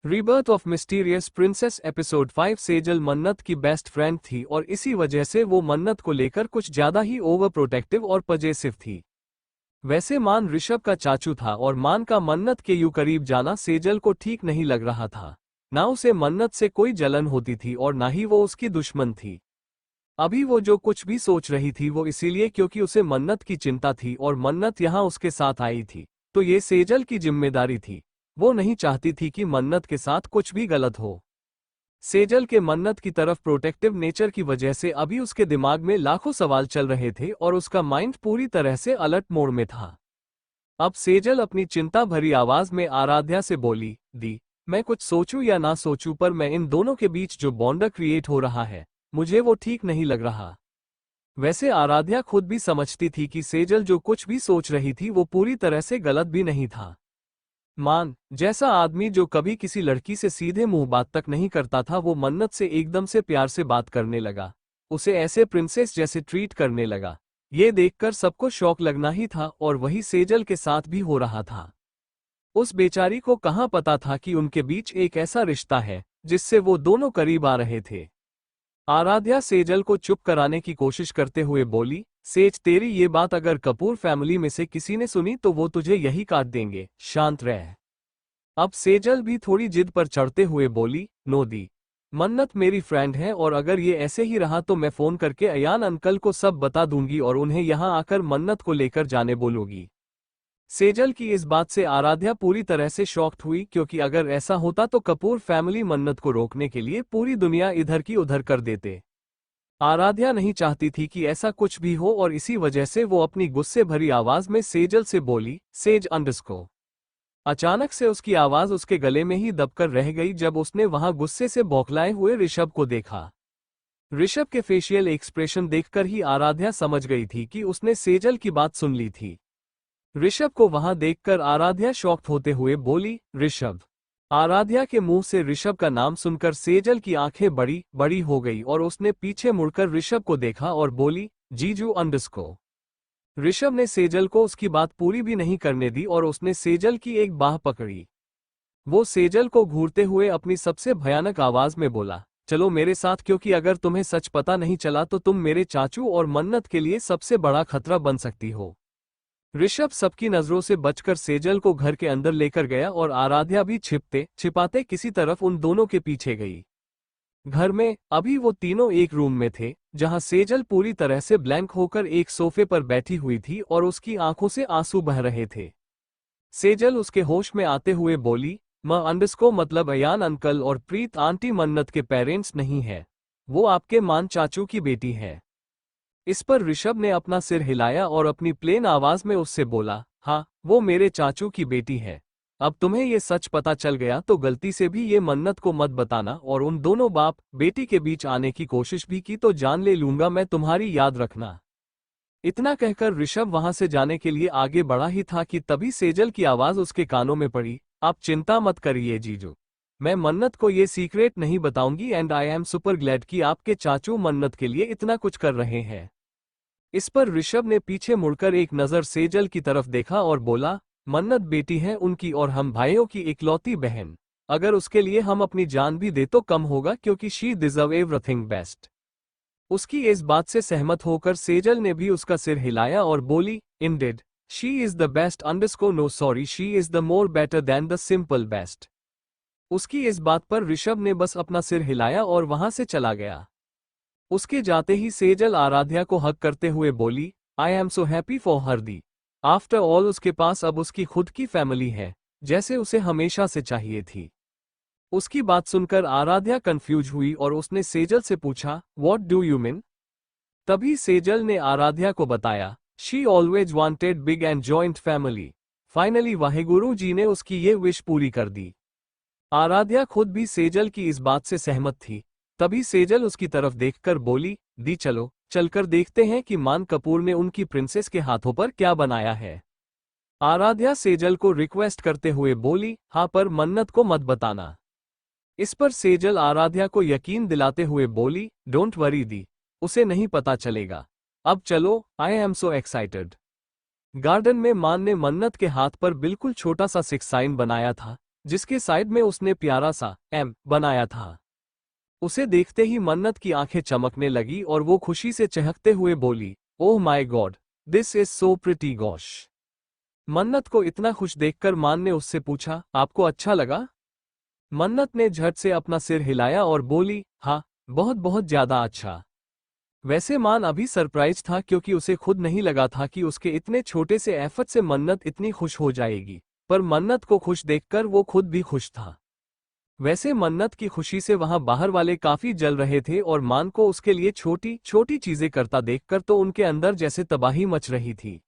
Rebirth of mysterious princess episode 5। Sejal मन्नत की best friend थी और इसी वजह से वो मन्नत को लेकर कुछ ज्यादा ही ओवर प्रोटेक्टिव और पजेसिव थी। वैसे मान ऋषभ का चाचू था और मान का मन्नत के यूं करीब जाना सेजल को ठीक नहीं लग रहा था। ना उसे मन्नत से कोई जलन होती थी और ना ही वो उसकी दुश्मन थी। अभी वो जो कुछ भी सोच रही थी वो इसीलिए क्योंकि उसे मन्नत की चिंता थी और मन्नत यहाँ उसके साथ आई थी, तो ये सेजल की जिम्मेदारी थी। वो नहीं चाहती थी कि मन्नत के साथ कुछ भी गलत हो। सेजल के मन्नत की तरफ प्रोटेक्टिव नेचर की वजह से अभी उसके दिमाग में लाखों सवाल चल रहे थे और उसका माइंड पूरी तरह से अलर्ट मोड में था। अब सेजल अपनी चिंता भरी आवाज में आराध्या से बोली, दी, मैं कुछ सोचूं या ना सोचूं पर मैं इन दोनों के बीच जो बॉन्ड क्रिएट हो रहा है, मुझे वो ठीक नहीं लग रहा। वैसे आराध्या खुद भी समझती थी कि सेजल जो कुछ भी सोच रही थी वो पूरी तरह से गलत भी नहीं था। मान जैसा आदमी जो कभी किसी लड़की से सीधे मुंह बात तक नहीं करता था, वो मन्नत से एकदम से प्यार से बात करने लगा, उसे ऐसे प्रिंसेस जैसे ट्रीट करने लगा। ये देखकर सबको शौक लगना ही था और वही सेजल के साथ भी हो रहा था। उस बेचारी को कहाँ पता था कि उनके बीच एक ऐसा रिश्ता है जिससे वो दोनों करीब आ रहे थे। आराध्या सेजल को चुप कराने की कोशिश करते हुए बोली, सेज, तेरी ये बात अगर कपूर फैमिली में से किसी ने सुनी तो वो तुझे यही काट देंगे, शांत रह। अब सेजल भी थोड़ी जिद पर चढ़ते हुए बोली, नो दी, मन्नत मेरी फ्रेंड है और अगर ये ऐसे ही रहा तो मैं फोन करके अयान अंकल को सब बता दूंगी और उन्हें यहाँ आकर मन्नत को लेकर जाने बोलूंगी। सेजल की इस बात से आराध्या पूरी तरह से शॉक्ड हुई, क्योंकि अगर ऐसा होता तो कपूर फैमिली मन्नत को रोकने के लिए पूरी दुनिया इधर की उधर कर देते। आराध्या नहीं चाहती थी कि ऐसा कुछ भी हो और इसी वजह से वो अपनी गुस्से भरी आवाज में सेजल से बोली, सेज अंडरस्को। अचानक से उसकी आवाज उसके गले में ही दबकर रह गई जब उसने वहां गुस्से से बौखलाए हुए ऋषभ को देखा। ऋषभ के फेशियल एक्सप्रेशन देखकर ही आराध्या समझ गई थी कि उसने सेजल की बात सुन ली थी। ऋषभ को वहां देखकर आराध्या शॉक्ड होते हुए बोली, ऋषभ। आराध्या के मुंह से ऋषभ का नाम सुनकर सेजल की आंखें बड़ी बड़ी हो गई और उसने पीछे मुड़कर ऋषभ को देखा और बोली, जीजू अंडरस्को। ऋषभ ने सेजल को उसकी बात पूरी भी नहीं करने दी और उसने सेजल की एक बाह पकड़ी। वो सेजल को घूरते हुए अपनी सबसे भयानक आवाज में बोला, चलो मेरे साथ, क्योंकि अगर तुम्हें सच पता नहीं चला तो तुम मेरे चाचू और मन्नत के लिए सबसे बड़ा खतरा बन सकती हो। ऋषभ सबकी नजरों से बचकर सेजल को घर के अंदर लेकर गया और आराध्या भी छिपते छिपाते किसी तरफ उन दोनों के पीछे गई। घर में अभी वो तीनों एक रूम में थे, जहां सेजल पूरी तरह से ब्लैंक होकर एक सोफे पर बैठी हुई थी और उसकी आंखों से आंसू बह रहे थे। सेजल उसके होश में आते हुए बोली, मां अंडरस्को मतलब अयान अंकल और प्रीत आंटी मन्नत के पेरेंट्स नहीं है, वो आपके मान चाचू की बेटी है। इस पर ऋषभ ने अपना सिर हिलाया और अपनी प्लेन आवाज में उससे बोला, हाँ वो मेरे चाचू की बेटी है। अब तुम्हें ये सच पता चल गया तो गलती से भी ये मन्नत को मत बताना और उन दोनों बाप बेटी के बीच आने की कोशिश भी की तो जान ले लूंगा मैं तुम्हारी, याद रखना। इतना कहकर ऋषभ वहां से जाने के लिए आगे बढ़ा ही था कि तभी सेजल की आवाज उसके कानों में पड़ी, आप चिंता मत करिए जीजू, मैं मन्नत को ये सीक्रेट नहीं बताऊंगी and I am super glad कि आपके चाचू मन्नत के लिए इतना कुछ कर रहे हैं। इस पर ऋषभ ने पीछे मुड़कर एक नजर सेजल की तरफ देखा और बोला, मन्नत बेटी है उनकी और हम भाइयों की इकलौती बहन, अगर उसके लिए हम अपनी जान भी दे तो कम होगा क्योंकि शी डिजर्व एवरीथिंग बेस्ट। उसकी इस बात से सहमत होकर सेजल ने भी उसका सिर हिलाया और बोली, indeed, she is the best underscore no sorry, she is the more better than the simple best. उसकी इस बात पर ऋषभ ने बस अपना सिर हिलाया और वहां से चला गया। उसके जाते ही सेजल आराध्या को हक करते हुए बोली, I am so happy for her the, after all उसके पास अब उसकी खुद की फैमिली है, जैसे उसे हमेशा से चाहिए थी। उसकी बात सुनकर आराध्या कंफ्यूज हुई और उसने सेजल से पूछा, व्हाट डू यू मीन? तभी सेजल ने आराध्या को बताया, she always wanted big and joint family, finally Waheguru ji ने उसकी ये विश पूरी कर दी। आराध्या खुद भी सेजल की इस बात से सहमत थी। तभी सेजल उसकी तरफ देखकर बोली, दी चलो चलकर देखते हैं कि मान कपूर ने उनकी प्रिंसेस के हाथों पर क्या बनाया है। आराध्या सेजल को रिक्वेस्ट करते हुए बोली, हाँ पर मन्नत को मत बताना। इस पर सेजल आराध्या को यकीन दिलाते हुए बोली, डोंट वरी दी, उसे नहीं पता चलेगा। अब चलो, I am so excited. Garden में मान ने मन्नत के हाथ पर बिल्कुल छोटा सा सिक्स साइन बनाया था, जिसके साइड में उसने प्यारा सा एम बनाया था। उसे देखते ही मन्नत की आंखें चमकने लगी और वो खुशी से चहकते हुए बोली, oh my God, this is so pretty gosh. मन्नत को इतना खुश देखकर मान ने उससे पूछा, आपको अच्छा लगा? मन्नत ने झट से अपना सिर हिलाया और बोली, हाँ, बहुत बहुत ज्यादा अच्छा। वैसे मान अभी सरप्राइज था क्योंकि उसे खुद नहीं लगा था कि उसके इतने छोटे से एफर्ट से मन्नत इतनी खुश हो जाएगी, पर मन्नत को खुश देखकर वो खुद भी खुश था। वैसे मन्नत की खुशी से वहां बाहर वाले काफी जल रहे थे और मान को उसके लिए छोटी छोटी चीजें करता देखकर तो उनके अंदर जैसे तबाही मच रही थी।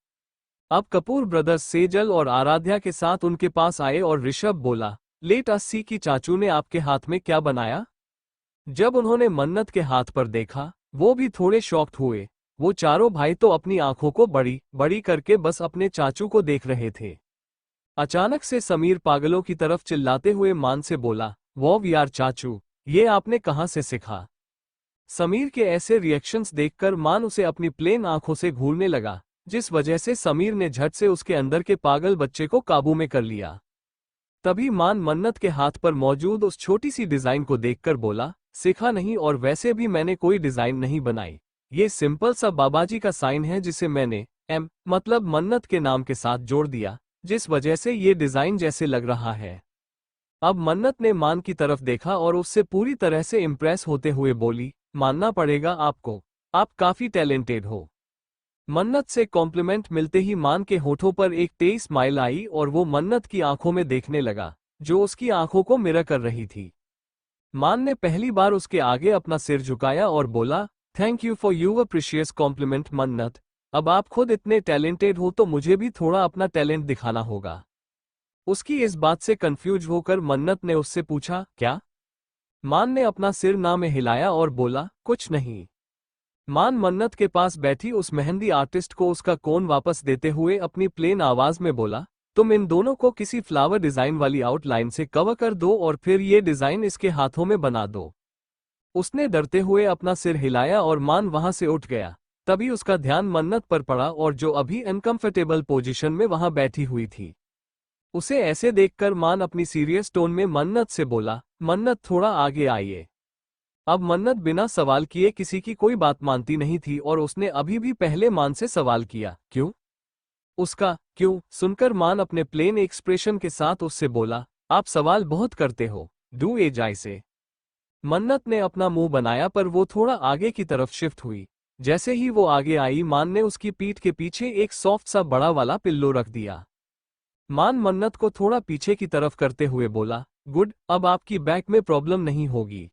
अब कपूर ब्रदर्स सेजल और आराध्या के साथ उनके पास आए और ऋषभ बोला, लेट अस सी कि चाचू ने आपके हाथ में क्या बनाया। जब उन्होंने मन्नत के हाथ पर देखा, वो भी थोड़े शॉक्ड हुए। वो चारों भाई तो अपनी आंखों को बड़ी बड़ी करके बस अपने चाचू को देख रहे थे। अचानक से समीर पागलों की तरफ चिल्लाते हुए मान से बोला, वॉव यार चाचू, ये आपने कहां से सीखा। समीर के ऐसे रिएक्शंस देखकर मान उसे अपनी प्लेन आंखों से घूरने लगा, जिस वजह से समीर ने झट से उसके अंदर के पागल बच्चे को काबू में कर लिया। तभी मान मन्नत के हाथ पर मौजूद उस छोटी सी डिजाइन को देखकर बोला, सीखा नहीं और वैसे भी मैंने कोई डिजाइन नहीं बनाई। ये सिंपल सा बाबाजी का साइन है जिसे मैंने एम मतलब मन्नत के नाम के साथ जोड़ दिया, जिस वजह से ये डिजाइन जैसे लग रहा है। अब मन्नत ने मान की तरफ देखा और उससे पूरी तरह से इम्प्रेस होते हुए बोली, मानना पड़ेगा आपको, आप काफी टैलेंटेड हो। मन्नत से कॉम्प्लीमेंट मिलते ही मान के होठों पर एक तेज स्माइल आई और वो मन्नत की आंखों में देखने लगा, जो उसकी आंखों को मिरर कर रही थी। मान ने पहली बार उसके आगे अपना सिर झुकाया और बोला, thank you for your precious compliment Mannat. अब आप खुद इतने टैलेंटेड हो तो मुझे भी थोड़ा अपना टैलेंट दिखाना होगा। उसकी इस बात से कंफ्यूज होकर मन्नत ने उससे पूछा, क्या? मान ने अपना सिर ना में हिलाया और बोला, कुछ नहीं। मान मन्नत के पास बैठी उस मेहंदी आर्टिस्ट को उसका कोन वापस देते हुए अपनी प्लेन आवाज में बोला, तुम इन दोनों को किसी फ्लावर डिजाइन वाली आउटलाइन से कवर कर दो और फिर ये डिजाइन इसके हाथों में बना दो। उसने डरते हुए अपना सिर हिलाया और मान वहां से उठ गया। तभी उसका ध्यान मन्नत पर पड़ा और जो अभी अनकंफर्टेबल पोजीशन में वहां बैठी हुई थी। उसे ऐसे देखकर मान अपनी सीरियस टोन में मन्नत से बोला, मन्नत थोड़ा आगे आइए। अब मन्नत बिना सवाल किए किसी की कोई बात मानती नहीं थी और उसने अभी भी पहले मान से सवाल किया, क्यों? उसका क्यों सुनकर मान अपने प्लेन एक्सप्रेशन के साथ उससे बोला, आप सवाल बहुत करते हो, डू ए जाय से। मन्नत ने अपना मुंह बनाया पर वो थोड़ा आगे की तरफ शिफ्ट हुई। जैसे ही वो आगे आई मान ने उसकी पीठ के पीछे एक सॉफ्ट सा बड़ा वाला पिल्लो रख दिया। मान मन्नत को थोड़ा पीछे की तरफ करते हुए बोला, गुड, अब आपकी बैक में प्रॉब्लम नहीं होगी।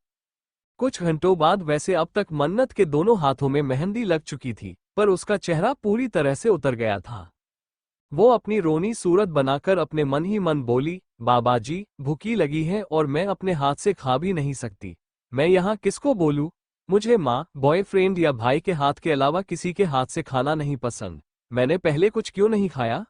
कुछ घंटों बाद वैसे अब तक मन्नत के दोनों हाथों में मेहंदी लग चुकी थी, पर उसका चेहरा पूरी तरह से उतर गया था। वो अपनी रोनी सूरत बनाकर अपने मन ही मन बोली, बाबाजी, भूखी लगी है और मैं अपने हाथ से खा भी नहीं सकती। मैं यहाँ किसको बोलूँ? मुझे माँ, बॉयफ्रेंड या भाई के हाथ के अलावा किसी के हाथ से खाना नहीं पसंद। मैंने पहले कुछ क्यों नहीं खाया?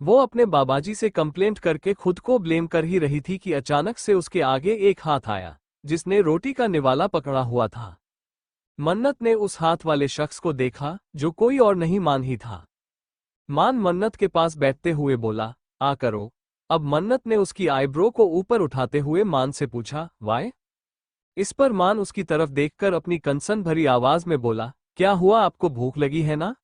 वो अपने बाबाजी से कंप्लेंट करके खुद को ब्लेम कर ही रही थी कि अचानक से उसके आगे एक हाथ आया, जिसने रोटी का निवाला पकड़ा हुआ था। मन्नत ने उस हाथ वाले शख्स को देखा, जो कोई और नहीं मान ही था। मान मन्नत के पास बैठते हुए बोला, आ करो। अब मन्नत ने उसकी आईब्रो को ऊपर उठाते हुए मान से पूछा, वाई? इस पर मान उसकी तरफ देखकर अपनी कंसर्न भरी आवाज में बोला, क्या हुआ, आपको भूख लगी है ना?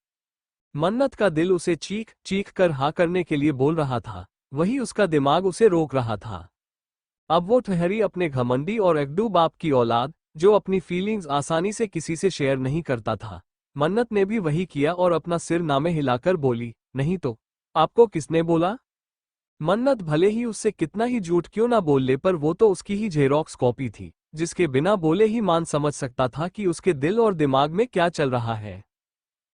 मन्नत का दिल उसे चीख चीख कर हाँ करने के लिए बोल रहा था, वही उसका दिमाग उसे रोक रहा था। अब वो ठहरी अपने घमंडी और एकड़ू बाप की औलाद, जो अपनी फीलिंग्स आसानी से किसी से शेयर नहीं करता था। मन्नत ने भी वही किया और अपना सिर नामे हिलाकर बोली, नहीं तो आपको किसने बोला? मन्नत भले ही उससे कितना ही झूठ क्यों ना बोल ले, पर वो तो उसकी ही जेरोक्स कॉपी थी, जिसके बिना बोले ही मान समझ सकता था कि उसके दिल और दिमाग में क्या चल रहा है।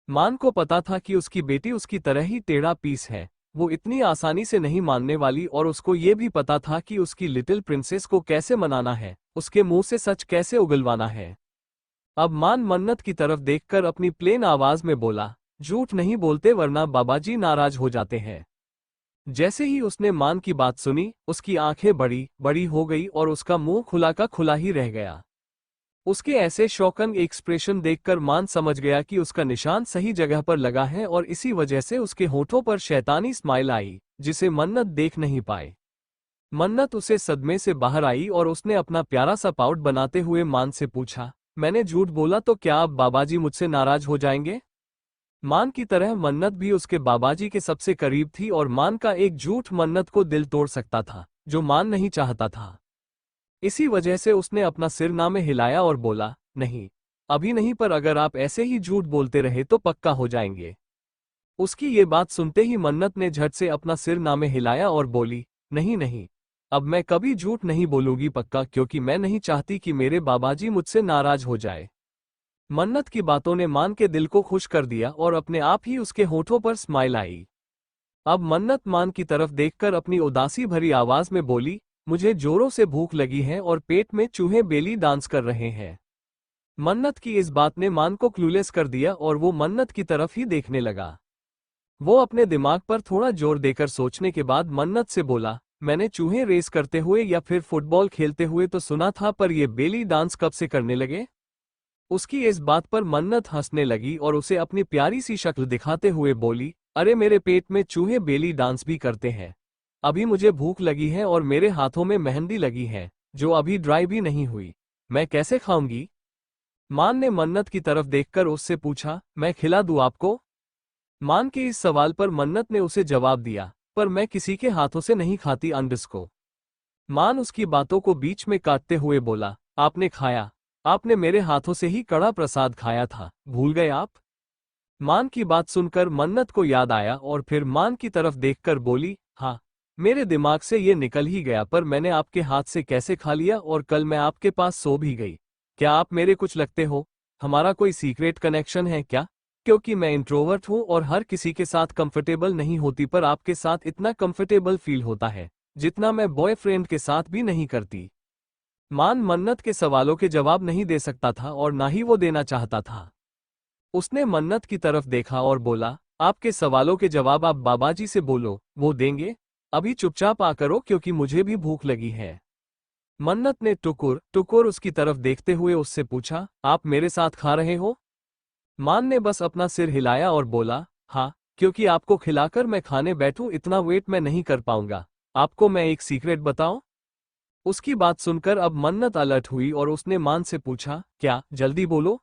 मान को पता था कि उसकी बेटी उसकी तरह ही टेढ़ा पीस है, वो इतनी आसानी से नहीं मानने वाली, और उसको ये भी पता था कि उसकी लिटिल प्रिंसेस को कैसे मनाना है, उसके मुंह से सच कैसे उगलवाना है। अब मान मन्नत की तरफ देखकर अपनी प्लेन आवाज में बोला, झूठ नहीं बोलते वरना बाबाजी नाराज हो जाते हैं। जैसे ही उसने मान की बात सुनी, उसकी आंखें बड़ी बड़ी हो गई और उसका मुंह खुला का खुला ही रह गया। उसके ऐसे शौकन एक्सप्रेशन देखकर मान समझ गया कि उसका निशान सही जगह पर लगा है और इसी वजह से उसके होठों पर शैतानी स्माइल आई, जिसे मन्नत देख नहीं पाए। मन्नत उसे सदमे से बाहर आई और उसने अपना प्यारा सा पाउट बनाते हुए मान से पूछा, मैंने झूठ बोला तो क्या अब बाबाजी मुझसे नाराज हो जाएंगे? मान की तरह मन्नत भी उसके बाबाजी के सबसे करीब थी और मान का एक झूठ मन्नत को दिल तोड़ सकता था, जो मान नहीं चाहता था। इसी वजह से उसने अपना सिरनामे में हिलाया और बोला, नहीं, अभी नहीं, पर अगर आप ऐसे ही झूठ बोलते रहे तो पक्का हो जाएंगे। उसकी ये बात सुनते ही मन्नत ने झट से अपना सिरनामे में हिलाया और बोली, नहीं नहीं, अब मैं कभी झूठ नहीं बोलूंगी पक्का, क्योंकि मैं नहीं चाहती कि मेरे बाबाजी मुझसे नाराज हो जाए। मन्नत की बातों ने मान के दिल को खुश कर दिया और अपने आप ही उसके होठों पर स्माइल आई। अब मन्नत मान की तरफ देखकर अपनी उदासी भरी आवाज में बोली, मुझे जोरों से भूख लगी है और पेट में चूहे बेली डांस कर रहे हैं। मन्नत की इस बात ने मान को क्लूलेस कर दिया और वो मन्नत की तरफ ही देखने लगा। वो अपने दिमाग पर थोड़ा जोर देकर सोचने के बाद मन्नत से बोला, मैंने चूहे रेस करते हुए या फिर फुटबॉल खेलते हुए तो सुना था, पर ये बेली डांस कब से करने लगे? उसकी इस बात पर मन्नत हंसने लगी और उसे अपनी प्यारी सी शक्ल दिखाते हुए बोली, अरे मेरे पेट में चूहे बेली डांस भी करते हैं। अभी मुझे भूख लगी है और मेरे हाथों में मेहंदी लगी है, जो अभी ड्राई भी नहीं हुई। मैं कैसे खाऊंगी? मान ने मन्नत की तरफ देखकर उससे पूछा, मैं खिला दूं आपको? मान के इस सवाल पर मन्नत ने उसे जवाब दिया, पर मैं किसी के हाथों से नहीं खाती अंडस को। मान उसकी बातों को बीच में काटते हुए बोला, आपने खाया, आपने मेरे हाथों से ही कड़ा प्रसाद खाया था, भूल गए आप? मान की बात सुनकर मन्नत को याद आया और फिर मान की तरफ देखकर बोली, हाँ, मेरे दिमाग से ये निकल ही गया, पर मैंने आपके हाथ से कैसे खा लिया, और कल मैं आपके पास सो भी गई। क्या आप मेरे कुछ लगते हो? हमारा कोई सीक्रेट कनेक्शन है क्या? क्योंकि मैं इंट्रोवर्ट हूँ और हर किसी के साथ कंफर्टेबल नहीं होती, पर आपके साथ इतना कंफर्टेबल फील होता है जितना मैं बॉयफ्रेंड के साथ भी नहीं करती। मान मन्नत के सवालों के जवाब नहीं दे सकता था और ना ही वो देना चाहता था। उसने मन्नत की तरफ देखा और बोला, आपके सवालों के जवाब आप बाबाजी से बोलो, वो देंगे। अभी चुपचाप आ करो, क्योंकि मुझे भी भूख लगी है। मन्नत ने टुकुर टुकुर उसकी तरफ देखते हुए उससे पूछा, आप मेरे साथ खा रहे हो? मान ने बस अपना सिर हिलाया और बोला, हाँ, क्योंकि आपको खिलाकर मैं खाने बैठूं इतना वेट मैं नहीं कर पाऊंगा। आपको मैं एक सीक्रेट बताऊं? उसकी बात सुनकर अब मन्नत अलर्ट हुई और उसने मान से पूछा, क्या? जल्दी बोलो।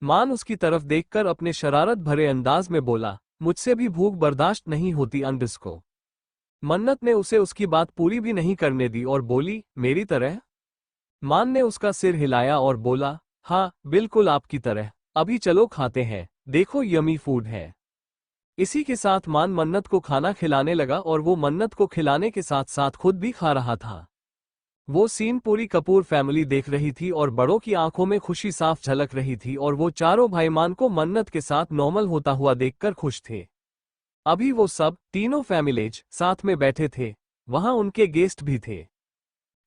मान उसकी तरफ देखकर अपने शरारत भरे अंदाज में बोला, मुझसे भी भूख बर्दाश्त नहीं होती अंडस को। मन्नत ने उसे उसकी बात पूरी भी नहीं करने दी और बोली, मेरी तरह? मान ने उसका सिर हिलाया और बोला, हाँ, बिल्कुल आपकी तरह। अभी चलो खाते हैं, देखो यमी फूड है। इसी के साथ मान मन्नत को खाना खिलाने लगा और वो मन्नत को खिलाने के साथ साथ खुद भी खा रहा था। वो सीन पूरी कपूर फैमिली देख रही थी और बड़ों की आंखों में खुशी साफ झलक रही थी और वो चारों भाई मान को मन्नत के साथ नॉर्मल होता हुआ देखकर खुश थे। अभी वो सब तीनों फैमिलीज साथ में बैठे थे, वहां उनके गेस्ट भी थे।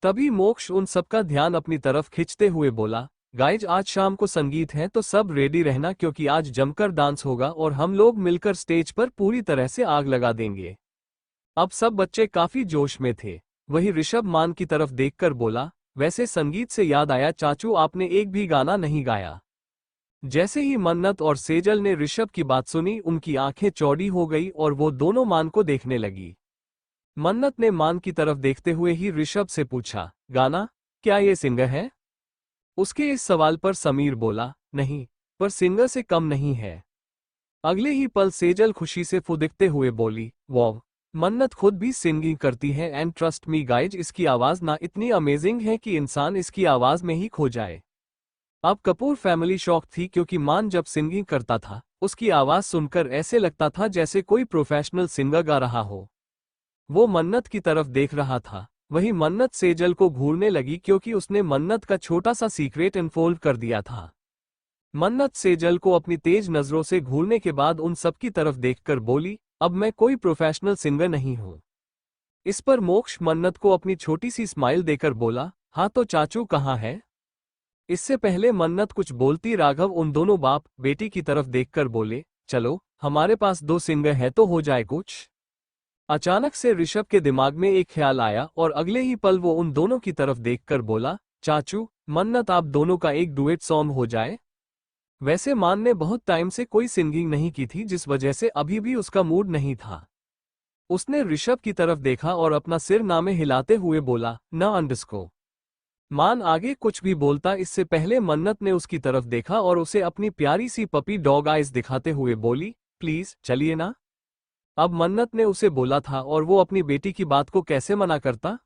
तभी मोक्ष उन सबका ध्यान अपनी तरफ खींचते हुए बोला, गाइज आज शाम को संगीत है तो सब रेडी रहना, क्योंकि आज जमकर डांस होगा और हम लोग मिलकर स्टेज पर पूरी तरह से आग लगा देंगे। अब सब बच्चे काफी जोश में थे। वही ऋषभ मान की तरफ देखकर बोला, वैसे संगीत से याद आया चाचू, आपने एक भी गाना नहीं गाया। जैसे ही मन्नत और सेजल ने ऋषभ की बात सुनी, उनकी आंखें चौड़ी हो गई और वो दोनों मान को देखने लगी। मन्नत ने मान की तरफ देखते हुए ही ऋषभ से पूछा, गाना? क्या ये सिंगर है? उसके इस सवाल पर समीर बोला, नहीं, पर सिंगर से कम नहीं है। अगले ही पल सेजल खुशी से फुदकते हुए बोली, वाह, मन्नत खुद भी सिंगिंग करती है, एंड ट्रस्ट मी गाइज, इसकी आवाज ना इतनी अमेजिंग है कि इंसान इसकी आवाज में ही खो जाए। अब कपूर फैमिली शॉक थी, क्योंकि मान जब सिंगिंग करता था उसकी आवाज सुनकर ऐसे लगता था जैसे कोई प्रोफेशनल सिंगर गा रहा हो। वो मन्नत की तरफ देख रहा था। वही मन्नत सेजल को घूरने लगी, क्योंकि उसने मन्नत का छोटा सा सीक्रेट इन्फोल्ड कर दिया था। मन्नत सेजल को अपनी तेज नजरों से घूरने के बाद उन सबकी तरफ देखकर बोली, अब मैं कोई प्रोफेशनल सिंगर नहीं हूं। इस पर मोक्ष मन्नत को अपनी छोटी सी स्माइल देकर बोला, हाँ तो चाचू कहाँ है? इससे पहले मन्नत कुछ बोलती, राघव उन दोनों बाप बेटी की तरफ देखकर बोले, चलो हमारे पास 2 सिंगर है तो हो जाए कुछ। अचानक से ऋषभ के दिमाग में एक ख्याल आया और अगले ही पल वो उन दोनों की तरफ देखकर बोला, चाचू मन्नत आप दोनों का एक डुएट सॉन्ग हो जाए। वैसे मान ने बहुत टाइम से कोई सिंगिंग नहीं की थी, जिस वजह से अभी भी उसका मूड नहीं था। उसने ऋषभ की तरफ देखा और अपना सिर नामे हिलाते हुए बोला, न अंडरस्को। मान आगे कुछ भी बोलता इससे पहले मन्नत ने उसकी तरफ देखा और उसे अपनी प्यारी सी पपी डॉग आइज दिखाते हुए बोली, प्लीज चलिए ना। अब मन्नत ने उसे बोला था और वो अपनी बेटी की बात को कैसे मना करता।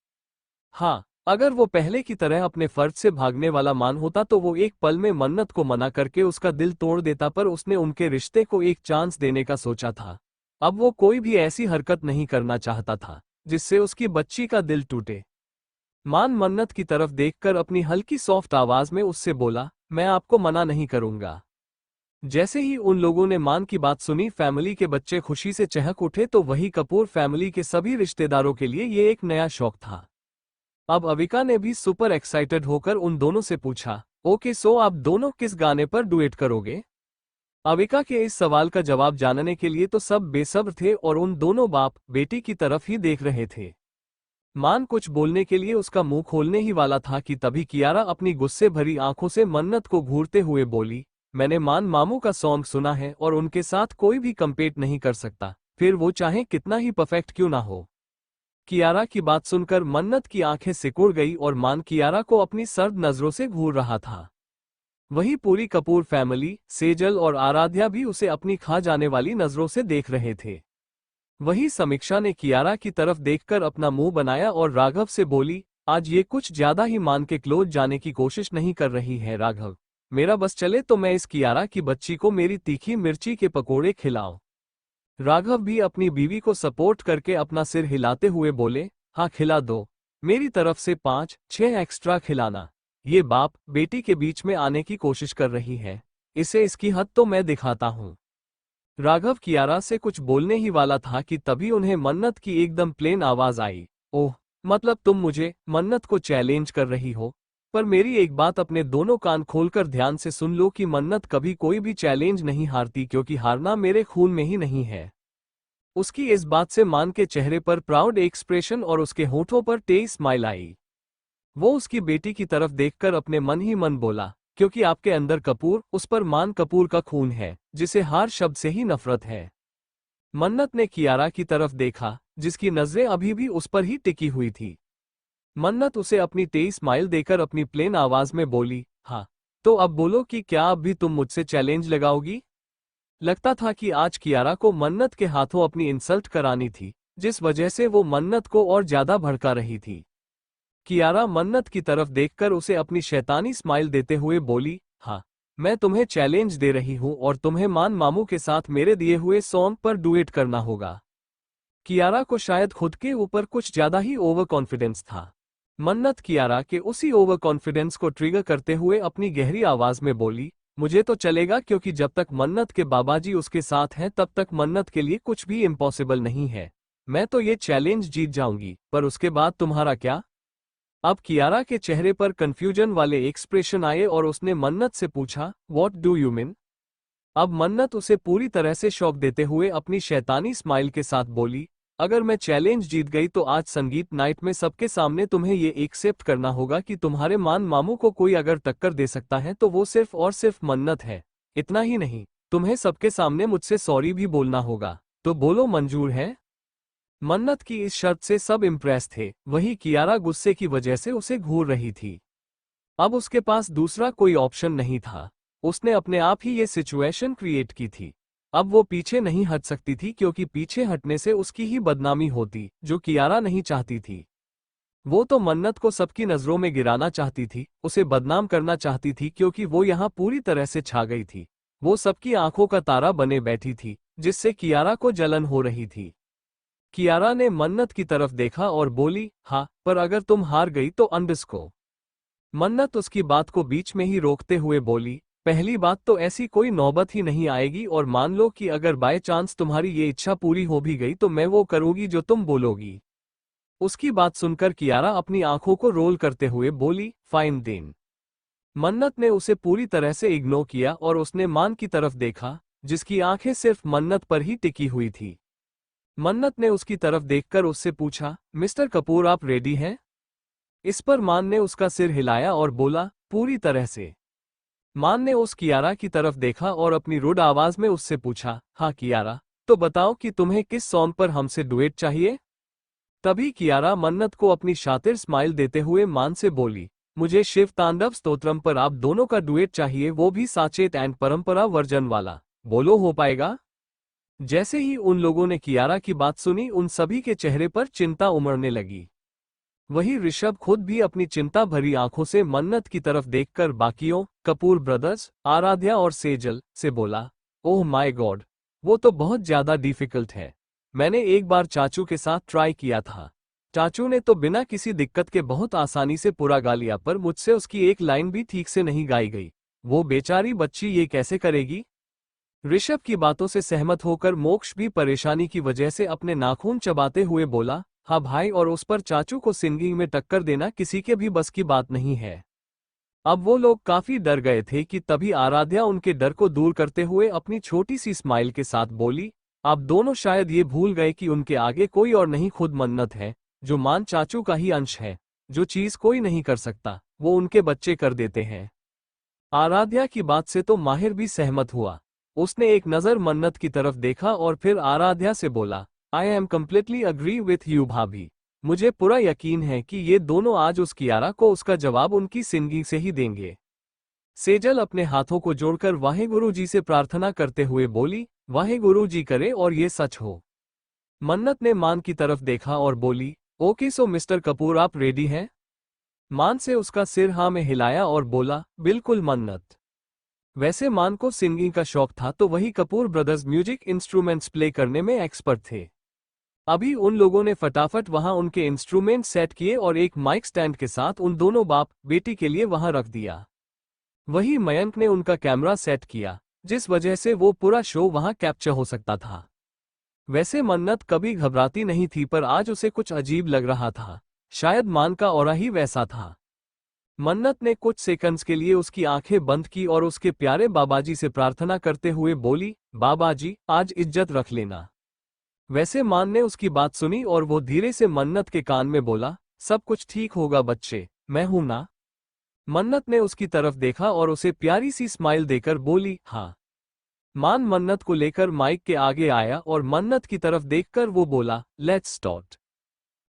हाँ, अगर वो पहले की तरह अपने फर्ज से भागने वाला मान होता तो वो एक पल में मन्नत को मना करके उसका दिल तोड़ देता, पर उसने उनके रिश्ते को एक चांस देने का सोचा था। अब वो कोई भी ऐसी हरकत नहीं करना चाहता था जिससे उसकी बच्ची का दिल टूटे। मान मन्नत की तरफ देखकर अपनी हल्की सॉफ्ट आवाज में उससे बोला, मैं आपको मना नहीं करूंगा। जैसे ही उन लोगों ने मान की बात सुनी, फैमिली के बच्चे खुशी से चहक उठे, तो वही कपूर फैमिली के सभी रिश्तेदारों के लिए ये एक नया शौक था। अब अविका ने भी सुपर एक्साइटेड होकर उन दोनों से पूछा, ओके सो आप दोनों किस गाने पर डुएट करोगे। अविका के इस सवाल का जवाब जानने के लिए तो सब बेसब्र थे और उन दोनों बाप बेटी की तरफ ही देख रहे थे। मान कुछ बोलने के लिए उसका मुंह खोलने ही वाला था कि तभी कियारा अपनी गुस्से भरी आंखों से मन्नत को घूरते हुए बोली, मैंने मान मामू का सॉन्ग सुना है और उनके साथ कोई भी कंपेट नहीं कर सकता, फिर वो चाहे कितना ही परफेक्ट क्यों ना हो। कियारा की बात सुनकर मन्नत की आंखें सिकुड़ गई और मान कियारा को अपनी सर्द नजरों से घूर रहा था। वही पूरी कपूर फैमिली, सेजल और आराध्या भी उसे अपनी खा जाने वाली नजरों से देख रहे थे। वही समीक्षा ने कियारा की तरफ देखकर अपना मुंह बनाया और राघव से बोली, आज ये कुछ ज्यादा ही मान के क्लोज जाने की कोशिश नहीं कर रही है राघव। मेरा बस चले तो मैं इस कियारा की बच्ची को मेरी तीखी मिर्ची के पकोड़े खिलाऊं। राघव भी अपनी बीवी को सपोर्ट करके अपना सिर हिलाते हुए बोले, हाँ खिला दो, मेरी तरफ से 5-6 एक्स्ट्रा खिलाना। ये बाप बेटी के बीच में आने की कोशिश कर रही है, इसे इसकी हद तो मैं दिखाता हूँ। राघव कियारा से कुछ बोलने ही वाला था कि तभी उन्हें मन्नत की एकदम प्लेन आवाज आई, ओह मतलब तुम मुझे मन्नत को चैलेंज कर रही हो। पर मेरी एक बात अपने दोनों कान खोलकर ध्यान से सुन लो कि मन्नत कभी कोई भी चैलेंज नहीं हारती, क्योंकि हारना मेरे खून में ही नहीं है। उसकी इस बात से मान के चेहरे पर प्राउड एक्सप्रेशन और उसके होठों पर तेज स्माइल आई। वो उसकी बेटी की तरफ देखकर अपने मन ही मन बोला, क्योंकि आपके अंदर कपूर, उस पर मान कपूर का खून है, जिसे हार शब्द से ही नफरत है। मन्नत ने कियारा की तरफ देखा, जिसकी नजरें अभी भी उस पर ही टिकी हुई थी। मन्नत उसे अपनी तेज स्माइल देकर अपनी प्लेन आवाज में बोली, हाँ तो अब बोलो कि क्या अब भी तुम मुझसे चैलेंज लगाओगी। लगता था कि आज कियारा को मन्नत के हाथों अपनी इंसल्ट करानी थी, जिस वजह से वो मन्नत को और ज्यादा भड़का रही थी। कियारा मन्नत की तरफ देखकर उसे अपनी शैतानी स्माइल देते हुए बोली, हाँ मैं तुम्हें चैलेंज दे रही हूं और तुम्हें मान मामू के साथ मेरे दिए हुए सॉन्ग पर डुएट करना होगा। कियारा को शायद खुद के ऊपर कुछ ज्यादा ही ओवर कॉन्फिडेंस था। मन्नत कियारा के उसी ओवर कॉन्फिडेंस को ट्रिगर करते हुए अपनी गहरी आवाज में बोली, मुझे तो चलेगा, क्योंकि जब तक मन्नत के बाबाजी उसके साथ हैं तब तक मन्नत के लिए कुछ भी इम्पॉसिबल नहीं है। मैं तो ये चैलेंज जीत जाऊंगी, पर उसके बाद तुम्हारा क्या। अब कियारा के चेहरे पर कंफ्यूजन वाले एक्सप्रेशन आए और उसने मन्नत से पूछा, व्हाट डू यू मीन। अब मन्नत उसे पूरी तरह से शॉक देते हुए अपनी शैतानी स्माइल के साथ बोली, अगर मैं चैलेंज जीत गई तो आज संगीत नाइट में सबके सामने तुम्हें ये एक्सेप्ट करना होगा कि तुम्हारे मान मामू को कोई अगर टक्कर दे सकता है तो वो सिर्फ और सिर्फ मन्नत है। इतना ही नहीं, तुम्हें सबके सामने मुझसे सॉरी भी बोलना होगा। तो बोलो, मंजूर है। मन्नत की इस शर्त से सब इम्प्रेस थे, वही कियारा गुस्से की वजह से उसे घूर रही थी। अब उसके पास दूसरा कोई ऑप्शन नहीं था, उसने अपने आप ही ये सिचुएशन क्रिएट की थी। अब वो पीछे नहीं हट सकती थी, क्योंकि पीछे हटने से उसकी ही बदनामी होती, जो कियारा नहीं चाहती थी। वो तो मन्नत को सबकी नजरों में गिराना चाहती थी, उसे बदनाम करना चाहती थी, क्योंकि वो यहाँ पूरी तरह से छा गई थी। वो सबकी आंखों का तारा बने बैठी थी, जिससे कियारा को जलन हो रही थी। कियारा ने मन्नत की तरफ देखा और बोली, हाँ पर अगर तुम हार गई तो अंडरस्को। मन्नत उसकी बात को बीच में ही रोकते हुए बोली, पहली बात तो ऐसी कोई नौबत ही नहीं आएगी, और मान लो कि अगर बाय चांस तुम्हारी ये इच्छा पूरी हो भी गई तो मैं वो करूंगी जो तुम बोलोगी। उसकी बात सुनकर कियारा अपनी आंखों को रोल करते हुए बोली, फाइन देन। मन्नत ने उसे पूरी तरह से इग्नोर किया और उसने मान की तरफ देखा, जिसकी आंखें सिर्फ मन्नत पर ही टिकी हुई थी। मन्नत ने उसकी तरफ देखकर उससे पूछा, मिस्टर कपूर आप रेडी हैं। इस पर मान ने उसका सिर हिलाया और बोला, पूरी तरह से। मान ने उस कियारा की तरफ देखा और अपनी रुड आवाज में उससे पूछा, हाँ कियारा, तो बताओ कि तुम्हें किस सॉन्ग पर हमसे डुएट चाहिए। तभी कियारा मन्नत को अपनी शातिर स्माइल देते हुए मान से बोली, मुझे शिव तांडव स्तोत्रम पर आप दोनों का डुएट चाहिए, वो भी साचेत एंड परंपरा वर्जन वाला। बोलो हो पाएगा। जैसे ही उन लोगों ने कियारा की बात सुनी, उन सभी के चेहरे पर चिंता उमड़ने लगी। वही ऋषभ खुद भी अपनी चिंता भरी आंखों से मन्नत की तरफ देखकर बाकियों कपूर ब्रदर्स, आराध्या और सेजल से बोला, ओह माय गॉड, वो तो बहुत ज्यादा डिफिकल्ट है। मैंने एक बार चाचू के साथ ट्राई किया था। चाचू ने तो बिना किसी दिक्कत के बहुत आसानी से पूरा गा लिया, पर मुझसे उसकी एक लाइन भी ठीक से नहीं गाई गई। वो बेचारी बच्ची ये कैसे करेगी। ऋषभ की बातों से सहमत होकर मोक्ष भी परेशानी की वजह से अपने नाखून चबाते हुए बोला, हाँ भाई, और उस पर चाचू को सिंगिंग में टक्कर देना किसी के भी बस की बात नहीं है। अब वो लोग काफी डर गए थे कि तभी आराध्या उनके डर को दूर करते हुए अपनी छोटी सी स्माइल के साथ बोली, आप दोनों शायद ये भूल गए कि उनके आगे कोई और नहीं, खुद मन्नत है, जो मान चाचू का ही अंश है। जो चीज कोई नहीं कर सकता, वो उनके बच्चे कर देते हैं। आराध्या की बात से तो माहिर भी सहमत हुआ। उसने एक नज़र मन्नत की तरफ देखा और फिर आराध्या से बोला, I am completely agree with you भाभी। मुझे पूरा यकीन है कि ये दोनों आज उस कियारा को उसका जवाब उनकी सिंगिंग से ही देंगे। सेजल अपने हाथों को जोड़कर वाहेगुरु जी से प्रार्थना करते हुए बोली, वाहेगुरु जी करे और ये सच हो। मन्नत ने मान की तरफ देखा और बोली, ओके सो मिस्टर कपूर, आप रेडी हैं। मान से उसका सिर हाँ में हिलाया और बोला, बिल्कुल मन्नत। वैसे मान को सिंगिंग का शौक था, तो वही Kapoor brothers music instruments play करने में एक्सपर्ट थे। अभी उन लोगों ने फटाफट वहां उनके इंस्ट्रूमेंट सेट किए और एक माइक स्टैंड के साथ उन दोनों बाप बेटी के लिए वहां रख दिया। वही मयंक ने उनका कैमरा सेट किया, जिस वजह से वो पूरा शो वहां कैप्चर हो सकता था। वैसे मन्नत कभी घबराती नहीं थी, पर आज उसे कुछ अजीब लग रहा था। शायद मान का ऑरा ही वैसा था। मन्नत ने कुछ सेकंड्स के लिए उसकी आंखें बंद की और उसके प्यारे बाबाजी से प्रार्थना करते हुए बोली, बाबाजी आज इज्जत रख लेना। वैसे मान ने उसकी बात सुनी और वो धीरे से मन्नत के कान में बोला, सब कुछ ठीक होगा बच्चे, मैं हूं ना। मन्नत ने उसकी तरफ देखा और उसे प्यारी सी स्माइल देकर बोली, हाँ। मान मन्नत को लेकर माइक के आगे आया और मन्नत की तरफ देखकर वो बोला, लेट्स स्टार्ट।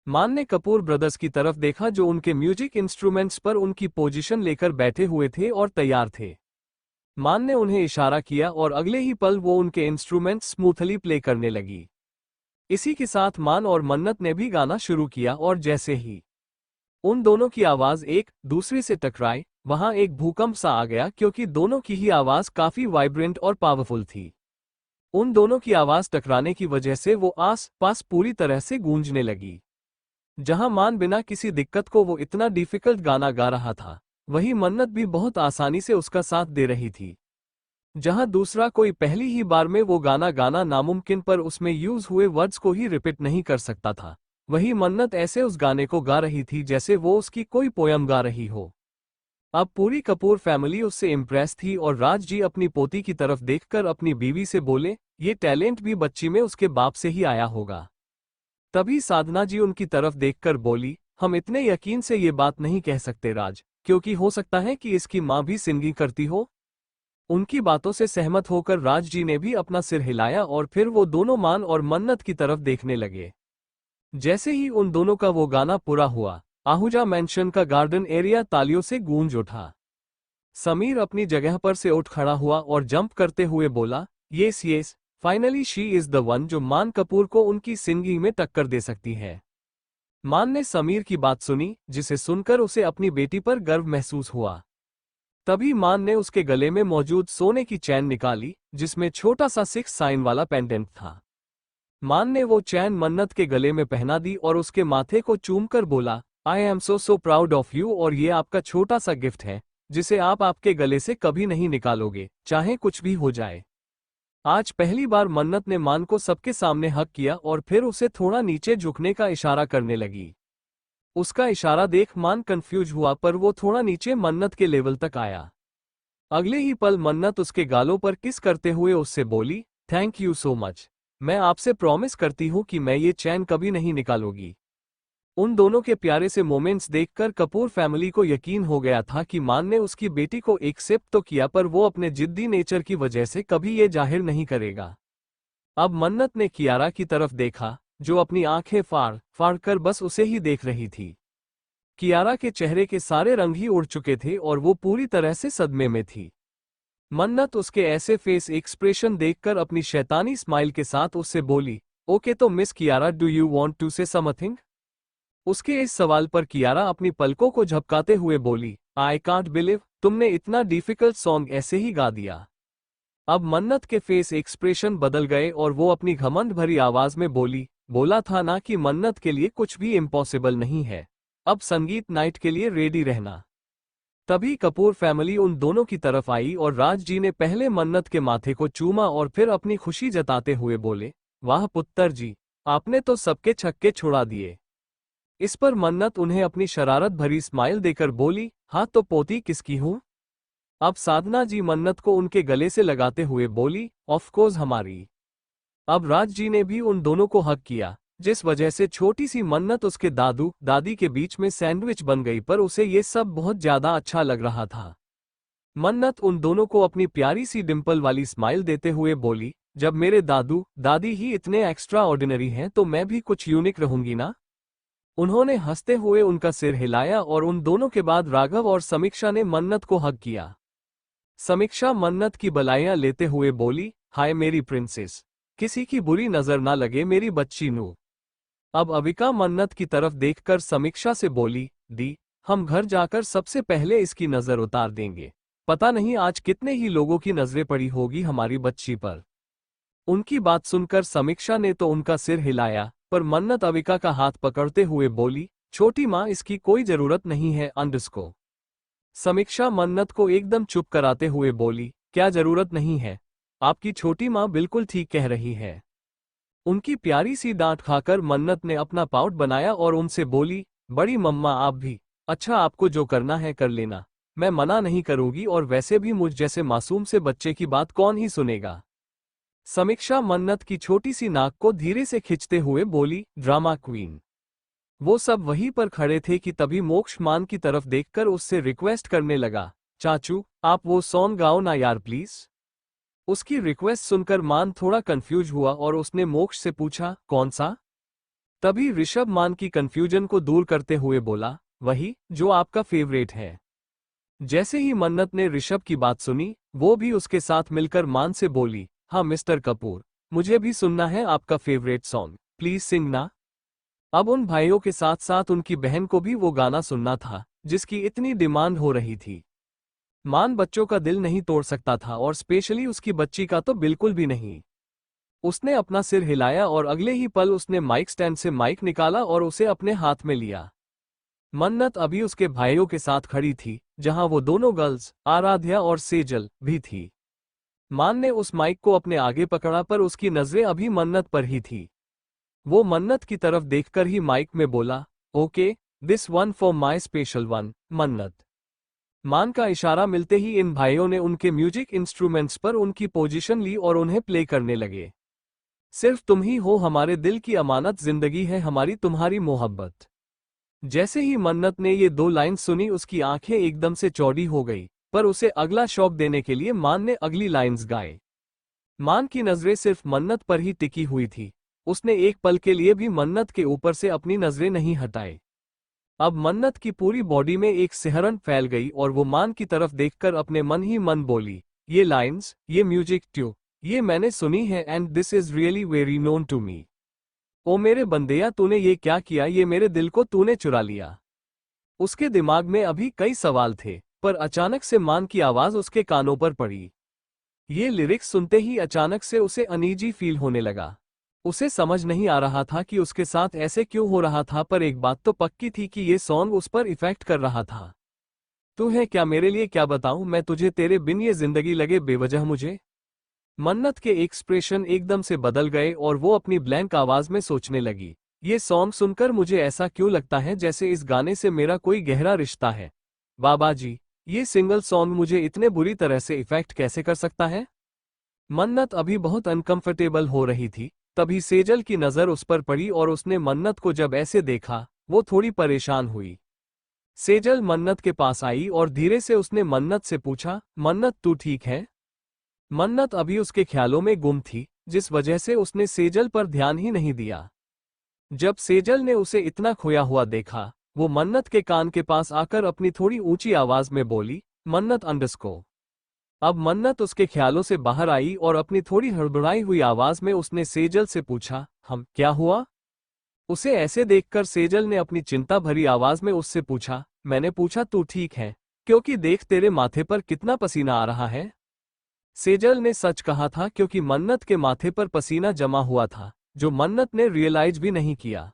मान ने कपूर ब्रदर्स की तरफ देखा, जो उनके म्यूजिक इंस्ट्रूमेंट्स पर उनकी पोजीशन लेकर बैठे हुए थे और तैयार थे। मान ने उन्हें इशारा किया और अगले ही पल वो उनके इंस्ट्रूमेंट्स स्मूथली प्ले करने लगी। इसी के साथ मान और मन्नत ने भी गाना शुरू किया और जैसे ही उन दोनों की आवाज एक दूसरे से टकराई, वहां एक भूकंप सा आ गया, क्योंकि दोनों की ही आवाज काफी वाइब्रेंट और पावरफुल थी। उन दोनों की आवाज टकराने की वजह से वो आस पास पूरी तरह से गूंजने लगी। जहां मान बिना किसी दिक्कत को वो इतना डिफिकल्ट गाना गा रहा था, वहीं मन्नत भी बहुत आसानी से उसका साथ दे रही थी। जहां दूसरा कोई पहली ही बार में वो गाना गाना नामुमकिन, पर उसमें यूज हुए वर्ड्स को ही रिपीट नहीं कर सकता था, वहीं मन्नत ऐसे उस गाने को गा रही थी जैसे वो उसकी कोई पोयम गा रही हो। अब पूरी कपूर फैमिली उससे इम्प्रेस थी और राज जी अपनी पोती की तरफ देखकर अपनी बीवी से बोले, ये टैलेंट भी बच्ची में उसके बाप से ही आया होगा। तभी साधना जी उनकी तरफ देखकर बोली, हम इतने यकीन से ये बात नहीं कह सकते राज, क्योंकि हो सकता है कि इसकी माँ भी सिंगिंग करती हो। उनकी बातों से सहमत होकर राज जी ने भी अपना सिर हिलाया और फिर वो दोनों मान और मन्नत की तरफ देखने लगे। जैसे ही उन दोनों का वो गाना पूरा हुआ, आहूजा मैंशन का गार्डन एरिया तालियों से गूंज उठा। समीर अपनी जगह पर से उठ खड़ा हुआ और जंप करते हुए बोला, yes yes, finally she is the one जो मान कपूर को उनकी सिंगिंग में टक्कर दे सकती है। मान ने समीर की बात सुनी, जिसे सुनकर उसे अपनी बेटी पर गर्व महसूस हुआ। तभी मान ने उसके गले में मौजूद सोने की चैन निकाली, जिसमें छोटा सा 6 साइन वाला पेंडेंट था। मान ने वो चैन मन्नत के गले में पहना दी और उसके माथे को चूमकर बोला, I am so proud of you, और ये आपका छोटा सा गिफ्ट है, जिसे आप आपके गले से कभी नहीं निकालोगे, चाहे कुछ भी हो जाए। आज पहली बार मन्नत ने मान को सबके सामने हक किया और फिर उसे थोड़ा नीचे झुकने का इशारा करने लगी। उसका इशारा देख मान कंफ्यूज हुआ, पर वो थोड़ा नीचे मन्नत के लेवल तक आया। अगले ही पल मन्नत उसके गालों पर किस करते हुए उससे बोली, थैंक यू सो मच। मैं आपसे प्रॉमिस करती हूँ कि मैं ये चैन कभी नहीं निकालूंगी। उन दोनों के प्यारे से मोमेंट्स देखकर कपूर फैमिली को यकीन हो गया था कि मान ने उसकी बेटी को एक्सेप्ट तो किया, पर वो अपने जिद्दी नेचर की वजह से कभी ये जाहिर नहीं करेगा। अब मन्नत ने कियारा की तरफ देखा, जो अपनी आंखें फाड़ फाड़ कर बस उसे ही देख रही थी। कियारा के चेहरे के सारे रंग ही उड़ चुके थे और वो पूरी तरह से सदमे में थी। मन्नत उसके ऐसे फेस एक्सप्रेशन देखकर अपनी शैतानी स्माइल के साथ उससे बोली, ओके तो miss Kiara, do you want to say something? उसके इस सवाल पर कियारा अपनी पलकों को झपकाते हुए बोली, आई कांट बिलीव तुमने इतना डिफिकल्ट सॉन्ग ऐसे ही गा दिया। अब मन्नत के फेस एक्सप्रेशन बदल गए और वो अपनी घमंड भरी आवाज में बोली, बोला था ना कि मन्नत के लिए कुछ भी इम्पॉसिबल नहीं है। अब संगीत नाइट के लिए रेडी रहना। तभी कपूर फैमिली उन दोनों की तरफ आई और राज जी ने पहले मन्नत के माथे को चूमा और फिर अपनी खुशी जताते हुए बोले, वाह पुत्तर जी, आपने तो सबके छक्के छुड़ा दिए। इस पर मन्नत उन्हें अपनी शरारत भरी स्माइल देकर बोली, हाँ तो पोती किसकी हूँ? अब साधना जी मन्नत को उनके गले से लगाते हुए बोली, ऑफ कोर्स हमारी। अब राज जी ने भी उन दोनों को हक किया, जिस वजह से छोटी सी मन्नत उसके दादू दादी के बीच में सैंडविच बन गई, पर उसे ये सब बहुत ज्यादा अच्छा लग रहा था। मन्नत उन दोनों को अपनी प्यारी सी डिंपल वाली स्माइल देते हुए बोली, जब मेरे दादू दादी ही इतने एक्स्ट्रा ऑर्डिनरी हैं तो मैं भी कुछ यूनिक रहूंगी ना। उन्होंने हंसते हुए उनका सिर हिलाया और उन दोनों के बाद राघव और समीक्षा ने मन्नत को हक किया। समीक्षा मन्नत की बलाइयां लेते हुए बोली, हाय मेरी प्रिंसेस, किसी की बुरी नजर ना लगे मेरी बच्ची नू। अब अविका मन्नत की तरफ देखकर समीक्षा से बोली, दी, हम घर जाकर सबसे पहले इसकी नजर उतार देंगे। पता नहीं आज कितने ही लोगों की नजरें पड़ी होगी हमारी बच्ची पर। उनकी बात सुनकर समीक्षा ने तो उनका सिर हिलाया, पर मन्नत अविका का हाथ पकड़ते हुए बोली, छोटी माँ इसकी कोई जरूरत नहीं है अंडरस्को। समीक्षा मन्नत को एकदम चुप कराते हुए बोली, क्या जरूरत नहीं है? आपकी छोटी माँ बिल्कुल ठीक कह रही है। उनकी प्यारी सी डांट खाकर मन्नत ने अपना पाउट बनाया और उनसे बोली, बड़ी मम्मा आप भी, अच्छा आपको जो करना है कर लेना, मैं मना नहीं करूंगी और वैसे भी मुझ जैसे मासूम से बच्चे की बात कौन ही सुनेगा। समीक्षा मन्नत की छोटी सी नाक को धीरे से खींचते हुए बोली, ड्रामा क्वीन। वो सब वहीं पर खड़े थे कि तभी मोक्ष मान की तरफ देखकर उससे रिक्वेस्ट करने लगा, चाचू आप वो सॉन्ग गाओ ना यार प्लीज। उसकी रिक्वेस्ट सुनकर मान थोड़ा कंफ्यूज हुआ और उसने मोक्ष से पूछा, कौन सा? तभी ऋषभ मान की कंफ्यूजन को दूर करते हुए बोला, वही जो आपका फेवरेट है। जैसे ही मन्नत ने ऋषभ की बात सुनी, वो भी उसके साथ मिलकर मान से बोली, हाँ मिस्टर कपूर, मुझे भी सुनना है आपका फेवरेट सॉन्ग, प्लीज सिंग ना। अब उन भाइयों के साथ साथ उनकी बहन को भी वो गाना सुनना था जिसकी इतनी डिमांड हो रही थी। मान बच्चों का दिल नहीं तोड़ सकता था और स्पेशली उसकी बच्ची का तो बिल्कुल भी नहीं। उसने अपना सिर हिलाया और अगले ही पल उसने माइक स्टैंड से माइक निकाला और उसे अपने हाथ में लिया। मन्नत अभी उसके भाइयों के साथ खड़ी थी, जहां वो दोनों गर्ल्स आराध्या और सेजल भी थी। मान ने उस माइक को अपने आगे पकड़ा, पर उसकी नजरें अभी मन्नत पर ही थी। वो मन्नत की तरफ देखकर ही माइक में बोला, okay this one for my special one मन्नत। मान का इशारा मिलते ही इन भाइयों ने उनके म्यूजिक इंस्ट्रूमेंट्स पर उनकी पोजीशन ली और उन्हें प्ले करने लगे। सिर्फ तुम ही हो हमारे दिल की अमानत, जिंदगी है हमारी तुम्हारी मोहब्बत। जैसे ही मन्नत ने ये दो लाइन्स सुनी उसकी आंखें एकदम से चौड़ी हो गई, पर उसे अगला शॉक देने के लिए मान ने अगली लाइन्स गाए। मान की नजरें सिर्फ मन्नत पर ही टिकी हुई थी, उसने एक पल के लिए भी मन्नत के ऊपर से अपनी नजरें नहीं हटाई। अब मन्नत की पूरी बॉडी में एक सिहरन फैल गई और वो मान की तरफ देखकर अपने मन ही मन बोली, ये लाइन्स, ये म्यूजिक ट्यून, ये मैंने सुनी है and this is really very known to me. ओ मेरे बंदेया तूने ये क्या किया, ये मेरे दिल को तूने चुरा लिया। उसके दिमाग में अभी कई सवाल थे, पर अचानक से मान की आवाज उसके कानों पर पड़ी। ये लिरिक्स सुनते ही अचानक से उसे अनईजी फील होने लगा। उसे समझ नहीं आ रहा था कि उसके साथ ऐसे क्यों हो रहा था, पर एक बात तो पक्की थी कि ये सॉन्ग उस पर इफेक्ट कर रहा था। तू है क्या मेरे लिए, क्या बताऊं मैं तुझे, तेरे बिन ये जिंदगी लगे बेवजह मुझे। मन्नत के एक्सप्रेशन एकदम से बदल गए और वो अपनी ब्लैंक आवाज में सोचने लगी, ये सॉन्ग सुनकर मुझे ऐसा क्यों लगता है जैसे इस गाने से मेरा कोई गहरा रिश्ता है। बाबा जी, ये सिंगल सॉन्ग मुझे इतने बुरी तरह से इफेक्ट कैसे कर सकता है। मन्नत अभी बहुत अनकंफर्टेबल हो रही थी, तभी सेजल की नजर उस पर पड़ी और उसने मन्नत को जब ऐसे देखा, वो थोड़ी परेशान हुई। सेजल मन्नत के पास आई और धीरे से उसने मन्नत से पूछा, मन्नत तू ठीक है? मन्नत अभी उसके ख्यालों में गुम थी, जिस वजह से उसने सेजल पर ध्यान ही नहीं दिया। जब सेजल ने उसे इतना खोया हुआ देखा, वो मन्नत के कान के पास आकर अपनी थोड़ी ऊंची आवाज में बोली, मन्नत अंडरस्को। अब मन्नत उसके ख्यालों से बाहर आई और अपनी थोड़ी हड़बड़ाई हुई आवाज में उसने सेजल से पूछा, हम क्या हुआ? उसे ऐसे देखकर सेजल ने अपनी चिंता भरी आवाज में उससे पूछा, मैंने पूछा तू ठीक है, क्योंकि देख तेरे माथे पर कितना पसीना आ रहा है। सेजल ने सच कहा था क्योंकि मन्नत के माथे पर पसीना जमा हुआ था, जो मन्नत ने रियलाइज भी नहीं किया।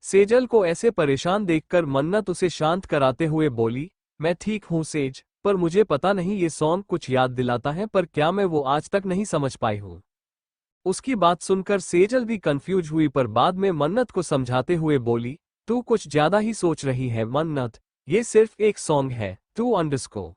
सेजल को ऐसे परेशान देखकर मन्नत उसे शांत कराते हुए बोली, मैं ठीक हूं सेज, पर मुझे पता नहीं ये सॉन्ग कुछ याद दिलाता है, पर क्या मैं वो आज तक नहीं समझ पाई हूं। उसकी बात सुनकर सेजल भी कंफ्यूज हुई, पर बाद में मन्नत को समझाते हुए बोली, तू कुछ ज्यादा ही सोच रही है मन्नत, ये सिर्फ एक सॉन्ग है, तू अंडरस्को।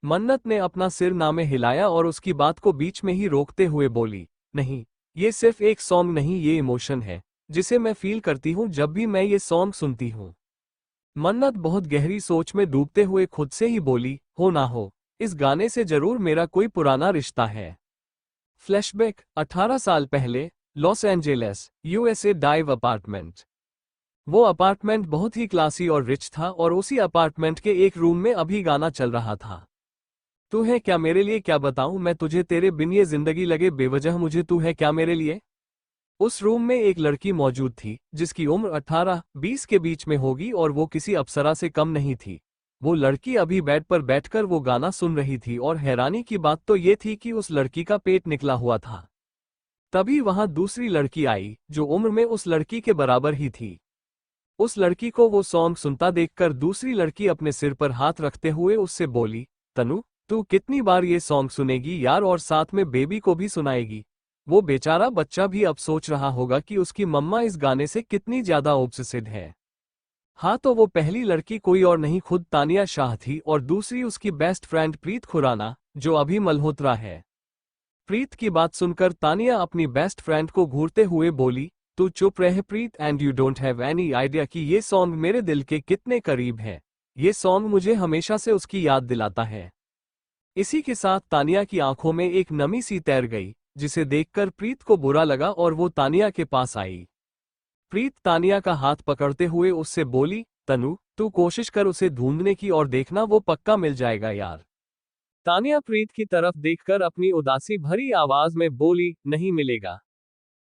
मन्नत ने अपना सिर नामे हिलाया और उसकी बात को बीच में ही रोकते हुए बोली, नहीं, ये सिर्फ एक सॉन्ग नहीं, ये इमोशन है जिसे मैं फील करती हूँ जब भी मैं ये सॉन्ग सुनती हूँ। मन्नत बहुत गहरी सोच में डूबते हुए खुद से ही बोली, हो ना हो, इस गाने से जरूर मेरा कोई पुराना रिश्ता है। फ्लैशबैक 18 साल पहले, Los Angeles, USA dive apartment. वो अपार्टमेंट बहुत ही क्लासी और रिच था और उसी अपार्टमेंट के एक रूम में अभी गाना चल रहा था। तू है क्या मेरे लिए, क्या बताऊं मैं तुझे, तेरे बिन ये जिंदगी लगे बेवजह मुझे, तू है क्या मेरे लिए। उस रूम में एक लड़की मौजूद थी जिसकी उम्र 18-20 के बीच में होगी और वो किसी अप्सरा से कम नहीं थी। वो लड़की अभी बेड पर बैठकर वो गाना सुन रही थी और हैरानी की बात तो ये थी कि उस लड़की का पेट निकला हुआ था। तभी वहां दूसरी लड़की आई जो उम्र में उस लड़की के बराबर ही थी। उस लड़की को वो सॉन्ग सुनता देखकर दूसरी लड़की अपने सिर पर हाथ रखते हुए उससे बोली, तनु, तू कितनी बार ये सॉन्ग सुनेगी यार, और साथ में बेबी को भी सुनाएगी। वो बेचारा बच्चा भी अब सोच रहा होगा कि उसकी मम्मा इस गाने से कितनी ज्यादा ऑब्सेसिड है। हाँ, तो वो पहली लड़की कोई और नहीं, खुद तानिया शाह थी और दूसरी उसकी बेस्ट फ्रेंड प्रीत खुराना, जो अभी मल्होत्रा है। प्रीत की बात सुनकर तानिया अपनी बेस्ट फ्रेंड को घूरते हुए बोली, तू चुप रह Preet, and you don't have any idea कि ये सॉन्ग मेरे दिल के कितने करीब है। ये सॉन्ग मुझे हमेशा से उसकी याद दिलाता है। इसी के साथ तानिया की आंखों में एक नमी सी तैर गई, जिसे देखकर प्रीत को बुरा लगा और वो तानिया के पास आई। प्रीत तानिया का हाथ पकड़ते हुए उससे बोली, तनु, तू कोशिश कर उसे ढूंढने की और देखना वो पक्का मिल जाएगा यार। तानिया प्रीत की तरफ देखकर अपनी उदासी भरी आवाज में बोली, नहीं मिलेगा।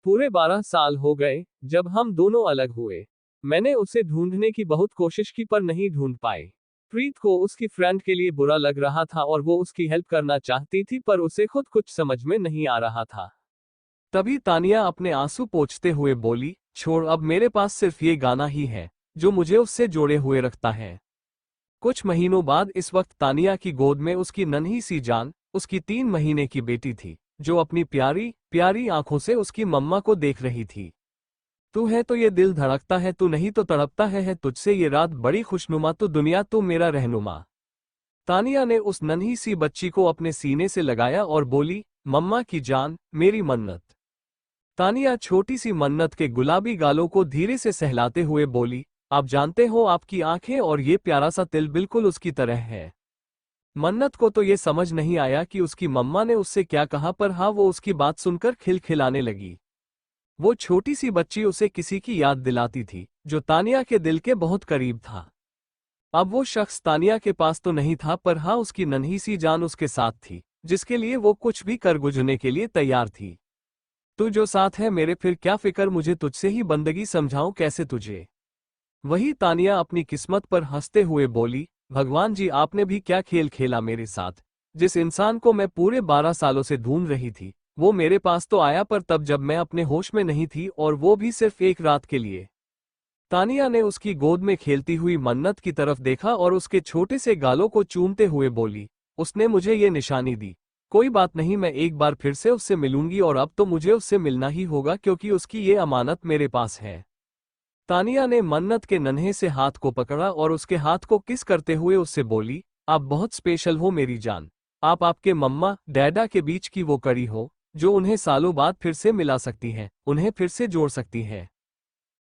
पूरे 12 साल हो गए जब हम दोनों अलग हुए। मैंने उसे ढूंढने की बहुत कोशिश की पर नहीं ढूंढ पाई। प्रीत को उसकी फ्रेंड के लिए बुरा लग रहा था और वो उसकी हेल्प करना चाहती थी, पर उसे खुद कुछ समझ में नहीं आ रहा था। तभी तानिया अपने आंसू पोंछते हुए बोली, छोड़, अब मेरे पास सिर्फ ये गाना ही है जो मुझे उससे जोड़े हुए रखता है। कुछ महीनों बाद इस वक्त तानिया की गोद में उसकी नन्ही सी जान, उसकी 3 महीने की बेटी थी, जो अपनी प्यारी प्यारी आंखों से उसकी मम्मा को देख रही थी। तू है तो ये दिल धड़कता है, तू नहीं तो तड़पता है तुझसे ये रात बड़ी खुशनुमा, तो दुनिया तू मेरा रहनुमा। तानिया ने उस नन्ही सी बच्ची को अपने सीने से लगाया और बोली, मम्मा की जान, मेरी मन्नत। तानिया छोटी सी मन्नत के गुलाबी गालों को धीरे से सहलाते हुए बोली, आप जानते हो आपकी आंखें और ये प्यारा सा तिल बिल्कुल उसकी तरह है। मन्नत को तो ये समझ नहीं आया कि उसकी मम्मा ने उससे क्या कहा, पर हाँ, वो उसकी बात सुनकर खिलखिलाने लगी। वो छोटी सी बच्ची उसे किसी की याद दिलाती थी जो तानिया के दिल के बहुत करीब था। अब वो शख्स तानिया के पास तो नहीं था, पर हाँ, उसकी नन्ही सी जान उसके साथ थी, जिसके लिए वो कुछ भी कर गुजरने के लिए तैयार थी। तू जो साथ है मेरे, फिर क्या फिक्र मुझे तुझसे ही बंदगी, समझाऊं कैसे तुझे। वही तानिया अपनी किस्मत पर हंसते हुए बोली, भगवान जी, आपने भी क्या खेल खेला मेरे साथ। जिस इंसान को मैं पूरे 12 सालों से ढूंढ रही थी वो मेरे पास तो आया, पर तब जब मैं अपने होश में नहीं थी, और वो भी सिर्फ एक रात के लिए। तानिया ने उसकी गोद में खेलती हुई मन्नत की तरफ देखा और उसके छोटे से गालों को चूमते हुए बोली, उसने मुझे ये निशानी दी, कोई बात नहीं, मैं एक बार फिर से उससे मिलूंगी, और अब तो मुझे उससे मिलना ही होगा क्योंकि उसकी ये अमानत मेरे पास है। तानिया ने मन्नत के नन्हे से हाथ को पकड़ा और उसके हाथ को किस करते हुए उससे बोली, आप बहुत स्पेशल हो मेरी जान। आप आपके मम्मा डैडा के बीच की वो कड़ी हो जो उन्हें सालों बाद फिर से मिला सकती है, उन्हें फिर से जोड़ सकती है।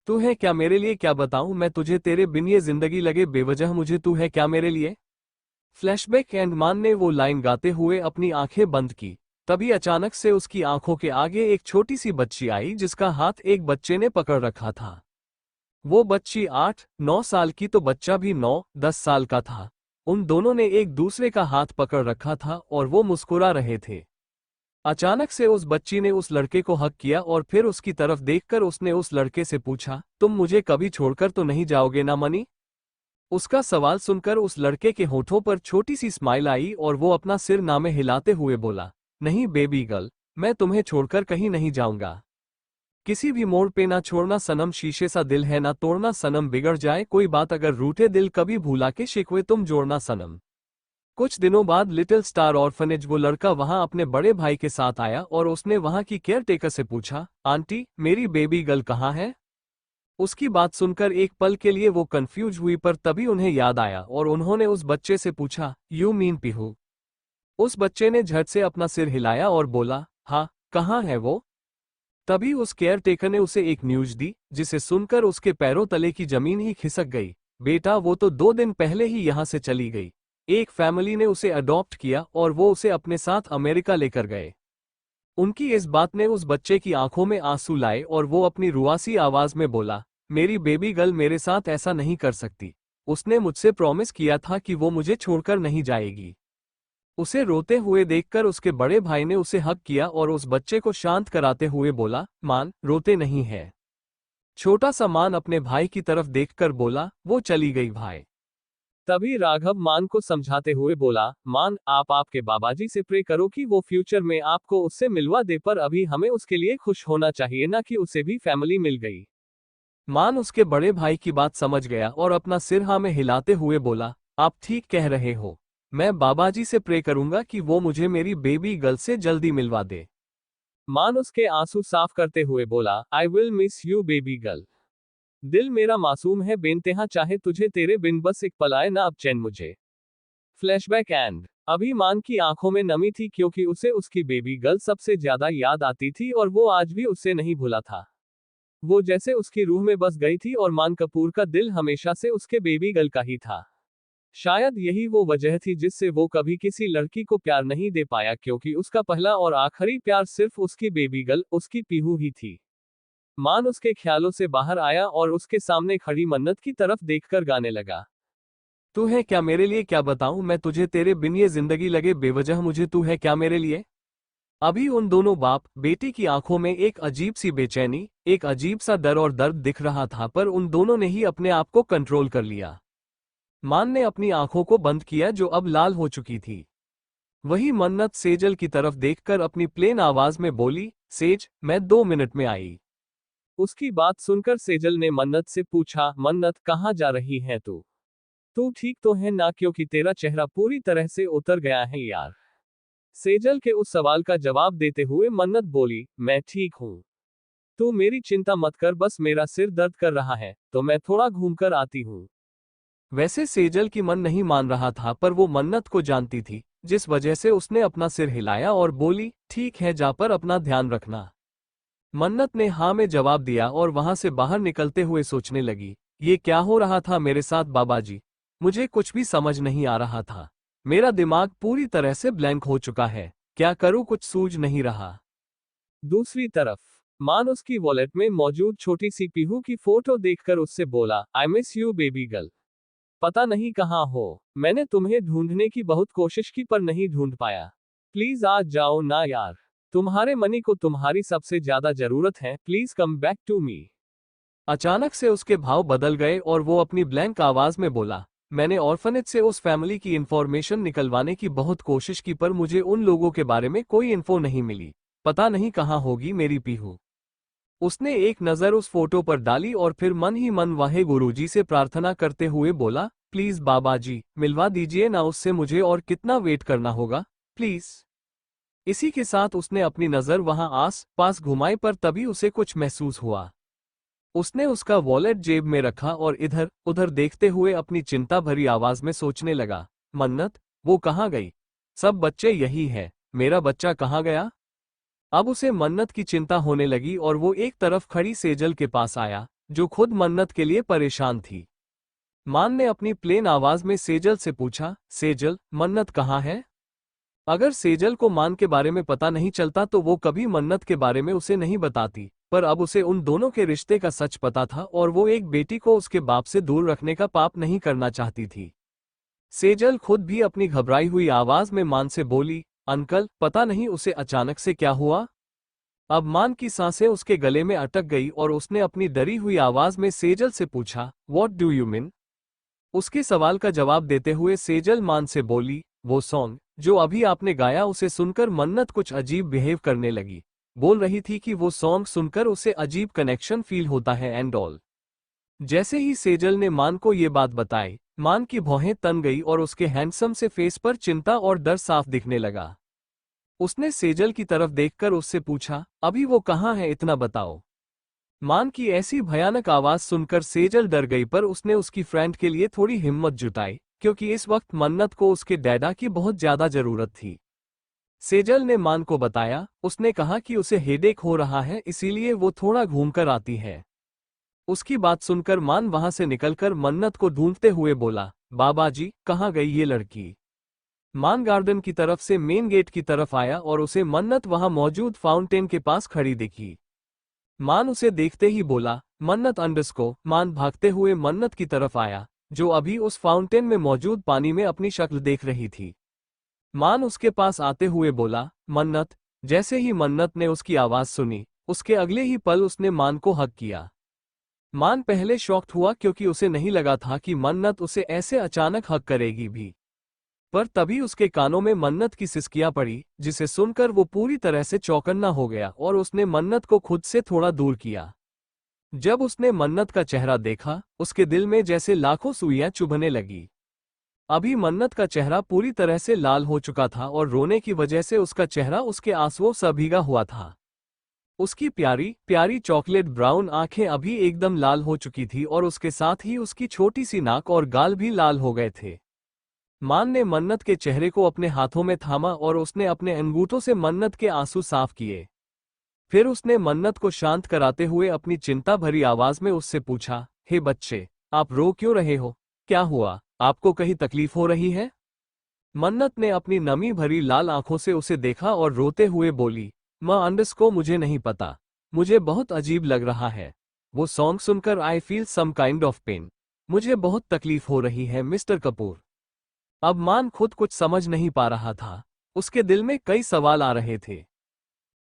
तू है क्या मेरे लिए, क्या बताऊं मैं तुझे, तेरे बिन ये जिंदगी लगे बेवजह मुझे, तू है क्या मेरे लिए। फ्लैशबैक एंड मान ने वो लाइन गाते हुए अपनी आंखें बंद की। तभी अचानक से उसकी आंखों के आगे एक छोटी सी बच्ची आई जिसका हाथ एक बच्चे ने पकड़ रखा था। वो बच्ची 8-9 साल की तो बच्चा भी 9-10 साल का था। उन दोनों ने एक दूसरे का हाथ पकड़ रखा था और वो मुस्कुरा रहे थे। अचानक से उस बच्ची ने उस लड़के को हक किया और फिर उसकी तरफ देखकर उसने उस लड़के से पूछा, तुम मुझे कभी छोड़कर तो नहीं जाओगे ना मनी? उसका सवाल सुनकर उस लड़के के होठों पर छोटी सी स्माइल आई और वो अपना सिर नामे हिलाते हुए बोला, नहीं बेबी गर्ल, मैं तुम्हें छोड़कर कहीं नहीं जाऊंगा। किसी भी मोड़ पे ना छोड़ना सनम, शीशे सा दिल है ना तोड़ना सनम, बिगड़ जाए कोई बात अगर रूठे दिल कभी भूला के शिकवे तुम जोड़ना सनम। कुछ दिनों बाद लिटिल स्टार ऑर्फनेज वो लड़का वहां अपने बड़े भाई के साथ आया और उसने वहां की केयर टेकर से पूछा, आंटी मेरी बेबी गर्ल कहाँ है? उसकी बात सुनकर एक पल के लिए वो कंफ्यूज हुई पर तभी उन्हें याद आया और उन्होंने उस बच्चे से पूछा, यू मीन पीहू? उस बच्चे ने झट से अपना सिर हिलाया और बोला, हाँ कहाँ है वो? तभी उस केयर टेकर ने उसे एक न्यूज दी जिसे सुनकर उसके पैरों तले की जमीन ही खिसक गई। बेटा वो तो 2 दिन पहले ही यहाँ से चली गई। एक फैमिली ने उसे अडॉप्ट किया और वो उसे अपने साथ अमेरिका लेकर गए। उनकी इस बात ने उस बच्चे की आंखों में आंसू लाए और वो अपनी रुआसी आवाज में बोला, मेरी बेबी गर्ल मेरे साथ ऐसा नहीं कर सकती। उसने मुझसे प्रॉमिस किया था कि वो मुझे छोड़कर नहीं जाएगी। उसे रोते हुए देखकर उसके बड़े भाई ने उसे हग किया और उस बच्चे को शांत कराते हुए बोला, मान रोते नहीं है। छोटा सा मान अपने भाई की तरफ देखकर बोला, वो चली गई भाई। तभी राघव मान को समझाते हुए बोला, मान आप आपके बाबाजी से प्रे करो कि वो फ्यूचर में आपको उससे मिलवा दे, पर अभी हमें उसके लिए खुश होना चाहिए ना कि उसे भी फैमिली मिल गई। मान उसके बड़े भाई की बात समझ गया और अपना सिर हाँ में हिलाते हुए बोला, आप ठीक कह रहे हो। मैं बाबाजी से प्रे करूंगा कि वो मुझे मेरी बेबी गर्ल से जल्दी मिलवा दे। मान उसके आंसू साफ करते हुए बोला, I will miss you baby girl. दिल मेरा मासूम है बेनतेहा, चाहे तुझे तेरे बिन बस एक पल आए ना अब चैन मुझे। फ्लैशबैक एंड अभी मान की आंखों में नमी थी क्योंकि उसे उसकी बेबी गर्ल सबसे ज्यादा याद आती थी और वो आज भी उससे नहीं भूला था। वो जैसे उसकी रूह में बस गई थी और मान कपूर का दिल हमेशा से उसके बेबी गर्ल का ही था। शायद यही वो वजह थी जिससे वो कभी किसी लड़की को प्यार नहीं दे पाया, क्योंकि उसका पहला और आखिरी प्यार सिर्फ उसकी बेबी गर्ल, उसकी पीहू ही थी। मान उसके ख्यालों से बाहर आया और उसके सामने खड़ी मन्नत की तरफ देखकर गाने लगा, तू है क्या मेरे लिए, क्या बताऊं मैं तुझे तेरे बिन ये जिंदगी लगे बेवजह मुझे, तू है क्या मेरे लिए। अभी उन दोनों बाप बेटी की आंखों में एक अजीब सी बेचैनी, एक अजीब सा डर और दर्द दिख रहा था, पर उन दोनों ने ही अपने आप को कंट्रोल कर लिया। मान ने अपनी आंखों को बंद किया जो अब लाल हो चुकी थी। वही मन्नत सेजल की तरफ देखकर अपनी प्लेन आवाज में बोली, सेज मैं 2 मिनट में आई। उसकी बात सुनकर सेजल ने मन्नत से पूछा, मन्नत कहाँ जा रही है तू? तू ठीक तो है ना, क्योंकि तेरा चेहरा पूरी तरह से उतर गया है यार। सेजल के उस सवाल का जवाब देते हुए मन्नत बोली, मैं ठीक हूँ। तू मेरी चिंता मत कर, बस मेरा सिर दर्द कर रहा है तो मैं थोड़ा घूमकर आती हूँ। वैसे सेजल की मन नहीं मान रहा था, पर वो मन्नत को जानती थी, जिस वजह से उसने अपना सिर हिलाया और बोली, ठीक है जा, पर अपना ध्यान रखना। मन्नत ने हाँ में जवाब दिया और वहां से बाहर निकलते हुए सोचने लगी, ये क्या हो रहा था मेरे साथ बाबाजी? मुझे कुछ भी समझ नहीं आ रहा था। मेरा दिमाग पूरी तरह से ब्लैंक हो चुका है, क्या करूं कुछ सूझ नहीं रहा। दूसरी तरफ मान उसकी वॉलेट में मौजूद छोटी सी पीहू की फोटो देखकर उससे बोला, I miss you baby girl. पता नहीं कहाँ हो, मैंने तुम्हें ढूंढने की बहुत कोशिश की पर नहीं ढूंढ पाया। प्लीज आज जाओ ना यार, तुम्हारे मनी को तुम्हारी सबसे ज्यादा जरूरत है, please come back to me. अचानक से उसके भाव बदल गए और वो अपनी ब्लैंक आवाज में बोला, मैंने ऑर्फनेज से उस फैमिली की इंफॉर्मेशन निकलवाने की बहुत कोशिश की पर मुझे उन लोगों के बारे में कोई इन्फो नहीं मिली। पता नहीं कहाँ होगी मेरी पीहू। उसने एक नजर उस फोटो पर डाली और फिर मन ही मन वाहे गुरुजी से प्रार्थना करते हुए बोला, प्लीज बाबा जी मिलवा दीजिए ना उससे, मुझे और कितना वेट करना होगा प्लीज। इसी के साथ उसने अपनी नजर वहां आस पास घुमाई पर तभी उसे कुछ महसूस हुआ। उसने उसका वॉलेट जेब में रखा और इधर उधर देखते हुए अपनी चिंता भरी आवाज में सोचने लगा, मन्नत वो कहाँ गई? सब बच्चे यही है, मेरा बच्चा कहाँ गया? अब उसे मन्नत की चिंता होने लगी और वो एक तरफ खड़ी सेजल के पास आया, जो खुद मन्नत के लिए परेशान थी। मान ने अपनी प्लेन आवाज में सेजल से पूछा, सेजल मन्नत कहाँ है? अगर सेजल को मान के बारे में पता नहीं चलता तो वो कभी मन्नत के बारे में उसे नहीं बताती, पर अब उसे उन दोनों के रिश्ते का सच पता था और वो एक बेटी को उसके बाप से दूर रखने का पाप नहीं करना चाहती थी। सेजल खुद भी अपनी घबराई हुई आवाज में मान से बोली, अंकल, पता नहीं उसे अचानक से क्या हुआ। अब मान की सांसें उसके गले में अटक गई और उसने अपनी डरी हुई आवाज में सेजल से पूछा, व्हाट डू यू मीन? उसके सवाल का जवाब देते हुए सेजल मान से बोली, वो सॉन्ग जो अभी आपने गाया उसे सुनकर मन्नत कुछ अजीब बिहेव करने लगी। बोल रही थी कि वो सॉन्ग सुनकर उसे अजीब कनेक्शन फील होता है एंड ऑल। जैसे ही सेजल ने मान को ये बात बताई, मान की भौहें तन गई और उसके हैंडसम से फेस पर चिंता और डर साफ दिखने लगा। उसने सेजल की तरफ देखकर उससे पूछा, अभी वो कहाँ है, इतना बताओ। मान की ऐसी भयानक आवाज सुनकर सेजल डर गई, पर उसने उसकी फ्रेंड के लिए थोड़ी हिम्मत जुटाई, क्योंकि इस वक्त मन्नत को उसके डैडा की बहुत ज्यादा जरूरत थी। सेजल ने मान को बताया, उसने कहा कि उसे हेडेक हो रहा है, इसीलिए वो थोड़ा घूमकर आती है। उसकी बात सुनकर मान वहां से निकलकर मन्नत को ढूंढते हुए बोला, बाबा जी, कहाँ गई ये लड़की? मान गार्डन की तरफ से मेन गेट की तरफ आया और उसे मन्नत वहां मौजूद फाउंटेन के पास खड़ी दिखी। मान उसे देखते ही बोला, मन्नत अंडरस्को। मान भागते हुए मन्नत की तरफ आया, जो अभी उस फाउंटेन में मौजूद पानी में अपनी शक्ल देख रही थी। मान उसके पास आते हुए बोला, मन्नत। जैसे ही मन्नत ने उसकी आवाज सुनी, उसके अगले ही पल उसने मान को हग किया। मान पहले शॉक्ड हुआ क्योंकि उसे नहीं लगा था कि मन्नत उसे ऐसे अचानक हग करेगी भी। पर तभी उसके कानों में मन्नत की सिसकियां पड़ी, जिसे सुनकर वो पूरी तरह से चौकन्ना हो गया और उसने मन्नत को खुद से थोड़ा दूर किया। जब उसने मन्नत का चेहरा देखा, उसके दिल में जैसे लाखों सुइयां चुभने लगी। अभी मन्नत का चेहरा पूरी तरह से लाल हो चुका था और रोने की वजह से उसका चेहरा उसके आंसुओं से भीगा हुआ था। उसकी प्यारी प्यारी चॉकलेट ब्राउन आंखें अभी एकदम लाल हो चुकी थी और उसके साथ ही उसकी छोटी सी नाक और गाल भी लाल हो गए थे। मान ने मन्नत के चेहरे को अपने हाथों में थामा और उसने अपने अंगूठों से मन्नत के आंसू साफ किए। फिर उसने मन्नत को शांत कराते हुए अपनी चिंता भरी आवाज में उससे पूछा, हे बच्चे, आप रो क्यों रहे हो? क्या हुआ? आपको कहीं तकलीफ हो रही है? मन्नत ने अपनी नमी भरी लाल आंखों से उसे देखा और रोते हुए बोली, माँ अंडरस्को, मुझे नहीं पता, मुझे बहुत अजीब लग रहा है। वो सॉन्ग सुनकर I feel some kind of pain. मुझे बहुत तकलीफ हो रही है मिस्टर कपूर। अब मान खुद कुछ समझ नहीं पा रहा था। उसके दिल में कई सवाल आ रहे थे।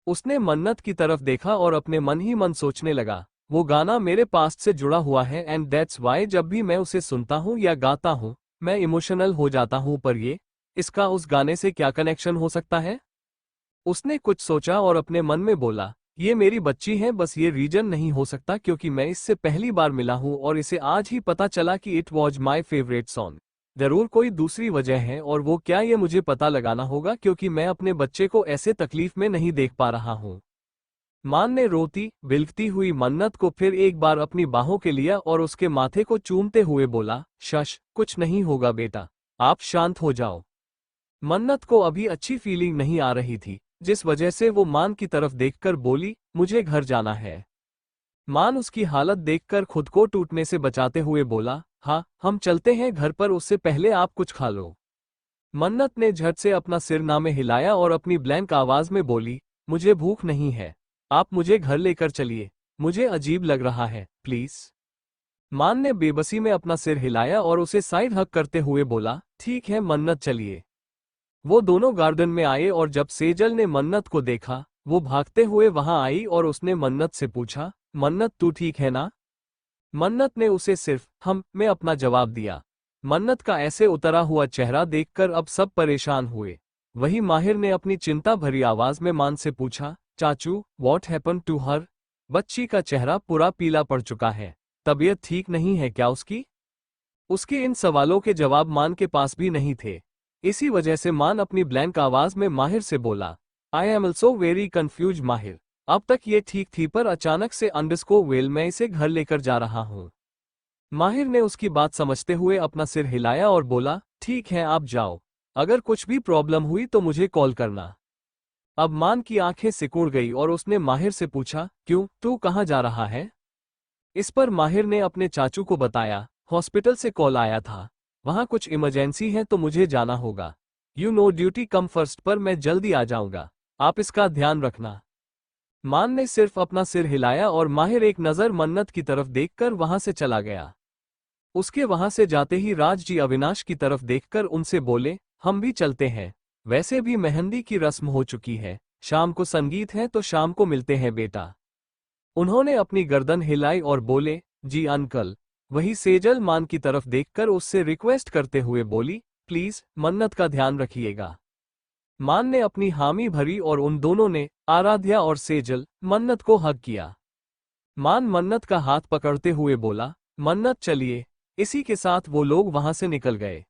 उसने मन्नत की तरफ देखा और अपने मन ही मन सोचने लगा, वो गाना मेरे पास्ट से जुड़ा हुआ है एंड दैट्स वाई जब भी मैं उसे सुनता हूँ या गाता हूँ, मैं इमोशनल हो जाता हूँ, पर इसका उस गाने से क्या कनेक्शन हो सकता है? उसने कुछ सोचा और अपने मन में बोला, ये मेरी बच्ची है, बस ये रीजन नहीं हो सकता क्योंकि मैं इससे पहली बार मिला हूँ और इसे आज ही पता चला कि it was my favourite song. जरूर कोई दूसरी वजह है, और वो क्या ये मुझे पता लगाना होगा क्योंकि मैं अपने बच्चे को ऐसे तकलीफ में नहीं देख पा रहा हूँ। मान ने रोती बिलखती हुई मन्नत को फिर एक बार अपनी बाहों के लिया और उसके माथे को चूमते हुए बोला, शश, कुछ नहीं होगा बेटा, आप शांत हो जाओ। मन्नत को अभी अच्छी फीलिंग नहीं आ रही थी, जिस वजह से वो मान की तरफ देखकर बोली, मुझे घर जाना है। मान उसकी हालत देखकर खुद को टूटने से बचाते हुए बोला, हाँ, हम चलते हैं घर पर, उससे पहले आप कुछ खा लो। मन्नत ने झट से अपना सिर ना में हिलाया और अपनी ब्लैंक आवाज में बोली, मुझे भूख नहीं है, आप मुझे घर लेकर चलिए, मुझे अजीब लग रहा है, प्लीज। मान ने बेबसी में अपना सिर हिलाया और उसे साइड हक करते हुए बोला, ठीक है मन्नत, चलिए। वो दोनों गार्डन में आए और जब सेजल ने मन्नत को देखा, वो भागते हुए वहां आई और उसने मन्नत से पूछा, मन्नत तू ठीक है ना? मन्नत ने उसे सिर्फ हम में अपना जवाब दिया। मन्नत का ऐसे उतरा हुआ चेहरा देखकर अब सब परेशान हुए। वही माहिर ने अपनी चिंता भरी आवाज में मान से पूछा, चाचू, व्हाट हैपन टू हर? बच्ची का चेहरा पूरा पीला पड़ चुका है, तबीयत ठीक नहीं है क्या उसकी? उसके इन सवालों के जवाब मान के पास भी नहीं थे। इसी वजह से मान अपनी ब्लैंक आवाज में माहिर से बोला, I am also very confuse माहिर। अब तक ये ठीक थी, पर अचानक से अंडरस्को वेल, मैं इसे घर लेकर जा रहा हूँ। माहिर ने उसकी बात समझते हुए अपना सिर हिलाया और बोला, ठीक है आप जाओ, अगर कुछ भी प्रॉब्लम हुई तो मुझे कॉल करना। अब मान की आंखें सिकुड़ गई और उसने माहिर से पूछा, क्यों, तू कहाँ जा रहा है? इस पर माहिर ने अपने चाचू को बताया, हॉस्पिटल से कॉल आया था, वहां कुछ इमरजेंसी है तो मुझे जाना होगा। You know duty come first, पर मैं जल्दी आ जाऊंगा, आप इसका ध्यान रखना। मान ने सिर्फ अपना सिर हिलाया और माहिर एक नज़र मन्नत की तरफ देखकर वहां से चला गया। उसके वहां से जाते ही राज जी अविनाश की तरफ देखकर उनसे बोले, हम भी चलते हैं, वैसे भी मेहंदी की रस्म हो चुकी है, शाम को संगीत है तो शाम को मिलते हैं बेटा। उन्होंने अपनी गर्दन हिलाई और बोले, जी अंकल। वही सेजल मान की तरफ देखकर उससे रिक्वेस्ट करते हुए बोली, प्लीज मन्नत का ध्यान रखिएगा। मान ने अपनी हामी भरी और उन दोनों ने, आराध्या और सेजल, मन्नत को हग किया। मान मन्नत का हाथ पकड़ते हुए बोला, मन्नत चलिए। इसी के साथ वो लोग वहां से निकल गए।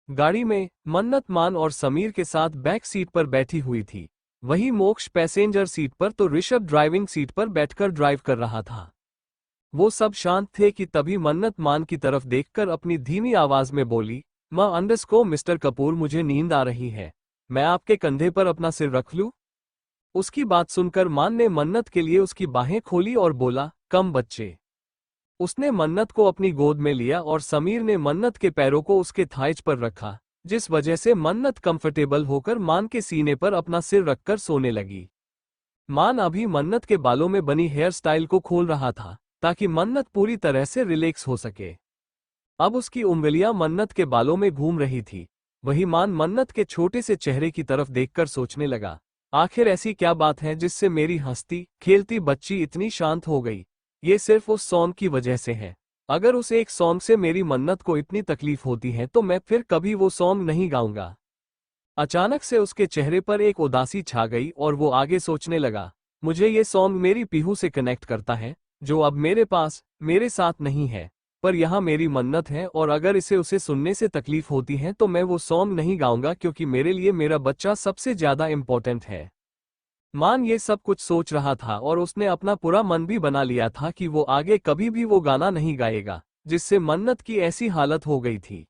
गाड़ी में मन्नत मान और समीर के साथ बैक सीट पर बैठी हुई थी, वही मोक्ष पैसेंजर सीट पर तो ऋषभ ड्राइविंग सीट पर बैठकर ड्राइव कर रहा था। वो सब शांत थे कि तभी मन्नत मान की तरफ देखकर अपनी धीमी आवाज में बोली, मां अंडरस्को मिस्टर कपूर, मुझे नींद आ रही है, मैं आपके कंधे पर अपना सिर रख लूं? उसकी बात सुनकर मान ने मन्नत के लिए उसकी बाहें खोली और बोला, कम बच्चे। उसने मन्नत को अपनी गोद में लिया और समीर ने मन्नत के पैरों को उसके थाइज पर रखा, जिस वजह से मन्नत कंफर्टेबल होकर मान के सीने पर अपना सिर रखकर सोने लगी। मान अभी मन्नत के बालों में बनी हेयर स्टाइल को खोल रहा था ताकि मन्नत पूरी तरह से रिलैक्स हो सके। अब उसकी उंगलियां मन्नत के बालों में घूम रही थी। वही मान मन्नत के छोटे से चेहरे की तरफ देखकर सोचने लगा, आखिर ऐसी क्या बात है जिससे मेरी हंसती खेलती बच्ची इतनी शांत हो गई? ये सिर्फ उस सॉन्ग की वजह से है। अगर उस एक सॉन्ग से मेरी मन्नत को इतनी तकलीफ होती है तो मैं फिर कभी वो सॉन्ग नहीं गाऊंगा। अचानक से उसके चेहरे पर एक उदासी छा गई और वो आगे सोचने लगा, मुझे ये सॉन्ग मेरी पीहू से कनेक्ट करता है, जो अब मेरे पास मेरे साथ नहीं है, पर यहाँ मेरी मन्नत है और अगर इसे उसे सुनने से तकलीफ होती है तो मैं वो सॉन्ग नहीं गाऊंगा क्योंकि मेरे लिए मेरा बच्चा सबसे ज्यादा इम्पोर्टेंट है। मान ये सब कुछ सोच रहा था और उसने अपना पूरा मन भी बना लिया था कि वो आगे कभी भी वो गाना नहीं गाएगा जिससे मन्नत की ऐसी हालत हो गई थी।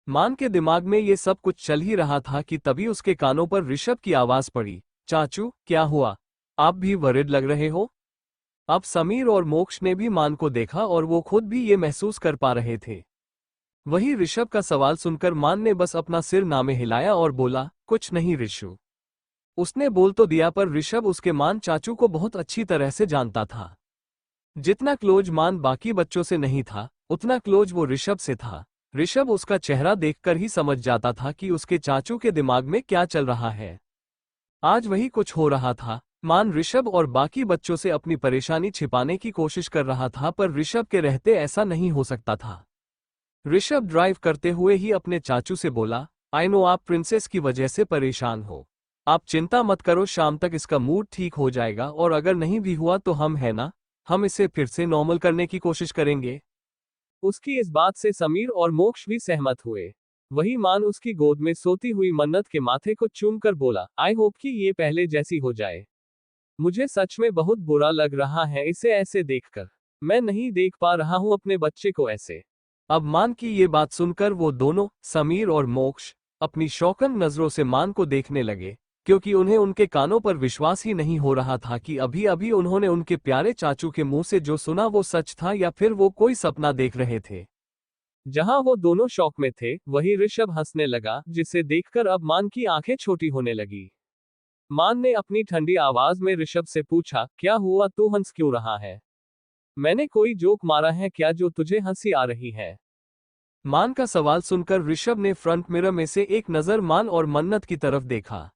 मान के दिमाग में ये सब कुछ चल ही रहा था कि तभी उसके कानों पर ऋषभ की आवाज पड़ी, चाचू क्या हुआ, आप भी वरिड लग रहे हो? अब समीर और मोक्ष ने भी मान को देखा और वो खुद भी ये महसूस कर पा रहे थे। वही ऋषभ का सवाल सुनकर मान ने बस अपना सिर नामे हिलाया और बोला, कुछ नहीं ऋषु। उसने बोल तो दिया पर ऋषभ उसके मान चाचू को बहुत अच्छी तरह से जानता था। जितना क्लोज मान बाकी बच्चों से नहीं था उतना क्लोज वो ऋषभ से था। ऋषभ उसका चेहरा देखकर ही समझ जाता था कि उसके चाचू के दिमाग में क्या चल रहा है। आज वही कुछ हो रहा था। मान ऋषभ और बाकी बच्चों से अपनी परेशानी छिपाने की कोशिश कर रहा था पर ऋषभ के रहते ऐसा नहीं हो सकता था। ऋषभ ड्राइव करते हुए ही अपने चाचू से बोला, आई नो आप प्रिंसेस की वजह से परेशान हो, आप चिंता मत करो, शाम तक इसका मूड ठीक हो जाएगा और अगर नहीं भी हुआ तो हम है ना, हम इसे फिर से नॉर्मल करने की कोशिश करेंगे। उसकी इस बात से समीर और मोक्ष भी सहमत हुए। वही मान उसकी गोद में सोती हुई मन्नत के माथे को चूमकर बोला, आई होप कि ये पहले जैसी हो जाए। मुझे सच में बहुत बुरा लग रहा है इसे ऐसे देखकर, मैं नहीं देख पा रहा हूं अपने बच्चे को ऐसे। अब मान की ये बात सुनकर वो दोनों, समीर और मोक्ष, अपनी शौकन नजरों से मान को देखने लगे क्योंकि उन्हें उनके कानों पर विश्वास ही नहीं हो रहा था कि अभी अभी उन्होंने उनके प्यारे चाचू के मुंह से जो सुना वो सच था या फिर वो कोई सपना देख रहे थे। जहां वो दोनों शौक में थे वहीं ऋषभ हंसने लगा जिसे देखकर अब मान की आंखें छोटी होने लगी। मान ने अपनी ठंडी आवाज में ऋषभ से पूछा, क्या हुआ, तू हंस क्यों रहा है? मैंने कोई जोक मारा है क्या जो तुझे हंसी आ रही है? मान का सवाल सुनकर ऋषभ ने फ्रंट मिरर में से एक नजर मान और मन्नत की तरफ देखा।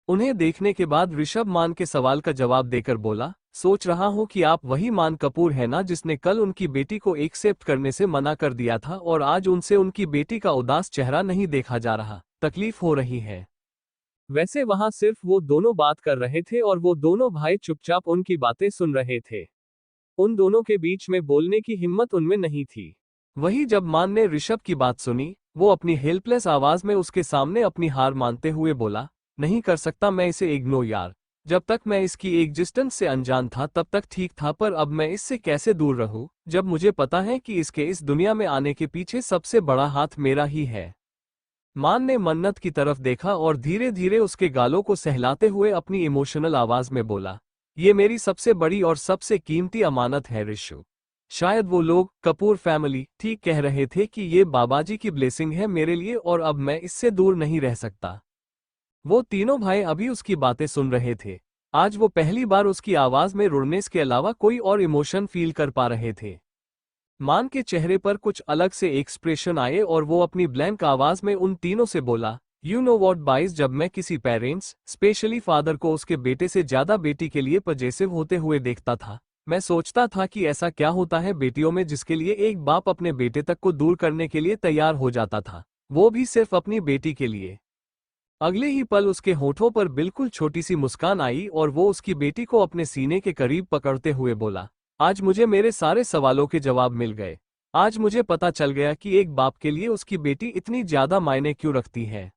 उन्हें देखने के बाद ऋषभ मान के सवाल का जवाब देकर बोला, सोच रहा हूं कि आप वही मान कपूर है ना जिसने कल उनकी बेटी को एक्सेप्ट करने से मना कर दिया था और आज उनसे उनकी बेटी का उदास चेहरा नहीं देखा जा रहा, तकलीफ हो रही है। वैसे वहां सिर्फ वो दोनों बात कर रहे थे और वो दोनों भाई चुपचाप उनकी बातें सुन रहे थे। उन दोनों के बीच में बोलने की हिम्मत उनमें नहीं थी। वही जब मान ने ऋषभ की बात सुनी, वो अपनी हेल्पलेस आवाज में उसके सामने अपनी हार मानते हुए बोला, नहीं कर सकता मैं इसे इग्नोर यार, जब तक मैं इसकी एग्जिस्टेंस से अनजान था तब तक ठीक था पर अब मैं इससे कैसे दूर रहूं जब मुझे पता है कि इसके इस दुनिया में आने के पीछे सबसे बड़ा हाथ मेरा ही है। मान ने मन्नत की तरफ देखा और धीरे धीरे उसके गालों को सहलाते हुए अपनी इमोशनल आवाज में बोला, ये मेरी सबसे बड़ी और सबसे कीमती अमानत है ऋषु। शायद वो लोग, कपूर फैमिली, ठीक कह रहे थे कि ये बाबाजी की ब्लेसिंग है मेरे लिए और अब मैं इससे दूर नहीं रह सकता। वो तीनों भाई अभी उसकी बातें सुन रहे थे। आज वो पहली बार उसकी आवाज में रुड़नेस के अलावा कोई और इमोशन फील कर पा रहे थे। मान के चेहरे पर कुछ अलग से एक्सप्रेशन आए और वो अपनी ब्लैंक आवाज में उन तीनों से बोला, यू नो वॉट बाइज, जब मैं किसी पेरेंट्स, स्पेशली फादर को उसके बेटे से ज्यादा बेटी के लिए पजेसिव होते हुए देखता था, मैं सोचता था कि ऐसा क्या होता है बेटियों में जिसके लिए एक बाप अपने बेटे तक को दूर करने के लिए तैयार हो जाता था, वो भी सिर्फ अपनी बेटी के लिए। अगले ही पल उसके होठों पर बिल्कुल छोटी सी मुस्कान आई और वो उसकी बेटी को अपने सीने के करीब पकड़ते हुए बोला, आज मुझे मेरे सारे सवालों के जवाब मिल गए। आज मुझे पता चल गया कि एक बाप के लिए उसकी बेटी इतनी ज्यादा मायने क्यों रखती है।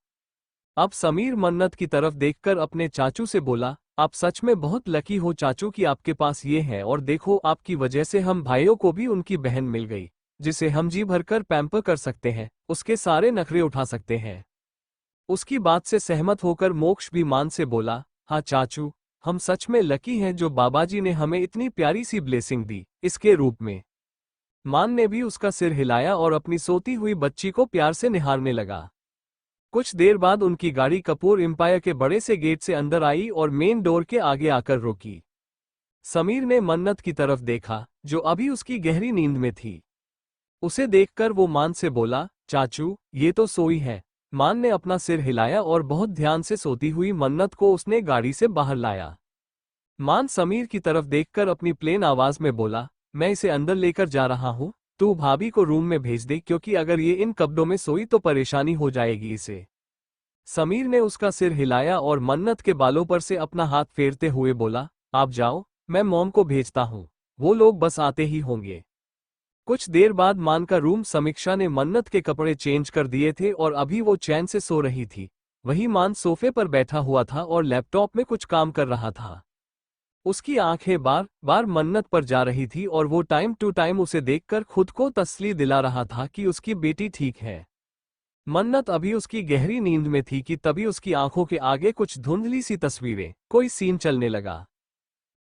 अब समीर मन्नत की तरफ देखकर अपने चाचू से बोला, आप सच में बहुत लकी हो चाचू कि आपके पास ये है, और देखो आपकी वजह से हम भाइयों को भी उनकी बहन मिल गई, जिसे हम जी भरकर पैम्पर कर सकते हैं, उसके सारे नखरे उठा सकते हैं। उसकी बात से सहमत होकर मोक्ष भी मान से बोला, हाँ चाचू, हम सच में लकी हैं जो बाबाजी ने हमें इतनी प्यारी सी ब्लेसिंग दी, इसके रूप में। मान ने भी उसका सिर हिलाया और अपनी सोती हुई बच्ची को प्यार से निहारने लगा। कुछ देर बाद उनकी गाड़ी कपूर एम्पायर के बड़े से गेट से अंदर आई और मेन डोर के आगे आकर रुकी। समीर ने मन्नत की तरफ देखा, जो अभी उसकी गहरी नींद में थी। उसे देखकर वो मान से बोला, चाचू, ये तो सोई है। मान ने अपना सिर हिलाया और बहुत ध्यान से सोती हुई मन्नत को उसने गाड़ी से बाहर लाया। मान समीर की तरफ देखकर अपनी प्लेन आवाज में बोला, मैं इसे अंदर लेकर जा रहा हूं, तू भाभी को रूम में भेज दे क्योंकि अगर ये इन कपड़ों में सोई तो परेशानी हो जाएगी इसे। समीर ने उसका सिर हिलाया और मन्नत के बालों पर से अपना हाथ फेरते हुए बोला, आप जाओ, मैं मॉम को भेजता हूं, वो लोग बस आते ही होंगे। कुछ देर बाद मान का रूम समीक्षा ने मन्नत के कपड़े चेंज कर दिए थे और अभी वो चैन से सो रही थी। वही मान सोफे पर बैठा हुआ था और लैपटॉप में कुछ काम कर रहा था। उसकी आंखें बार बार मन्नत पर जा रही थी और वो टाइम टू टाइम उसे देखकर खुद को तसल्ली दिला रहा था कि उसकी बेटी ठीक है। मन्नत अभी उसकी गहरी नींद में थी कि तभी उसकी आंखों के आगे कुछ धुंधली सी तस्वीरें, कोई सीन चलने लगा।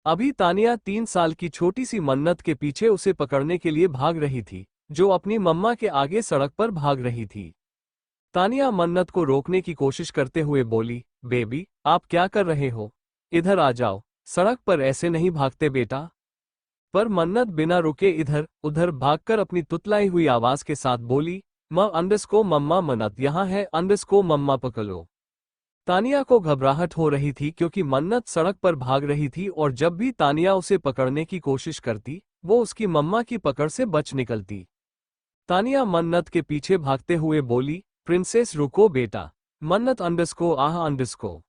अभी तानिया 3 साल की छोटी सी मन्नत के पीछे उसे पकड़ने के लिए भाग रही थी, जो अपनी मम्मा के आगे सड़क पर भाग रही थी। तानिया मन्नत को रोकने की कोशिश करते हुए बोली, बेबी, आप क्या कर रहे हो? इधर आ जाओ, सड़क पर ऐसे नहीं भागते बेटा। पर मन्नत बिना रुके इधर उधर भागकर अपनी तुतलाई हुई आवाज के साथ बोली, अंडस्को मम्मा मन्नत यहाँ है, अंडस्को मम्मा पकड़ो। तानिया को घबराहट हो रही थी क्योंकि मन्नत सड़क पर भाग रही थी और जब भी तानिया उसे पकड़ने की कोशिश करती, वो उसकी मम्मा की पकड़ से बच निकलती। तानिया मन्नत के पीछे भागते हुए बोली, प्रिंसेस रुको बेटा। मन्नत अंडस्को।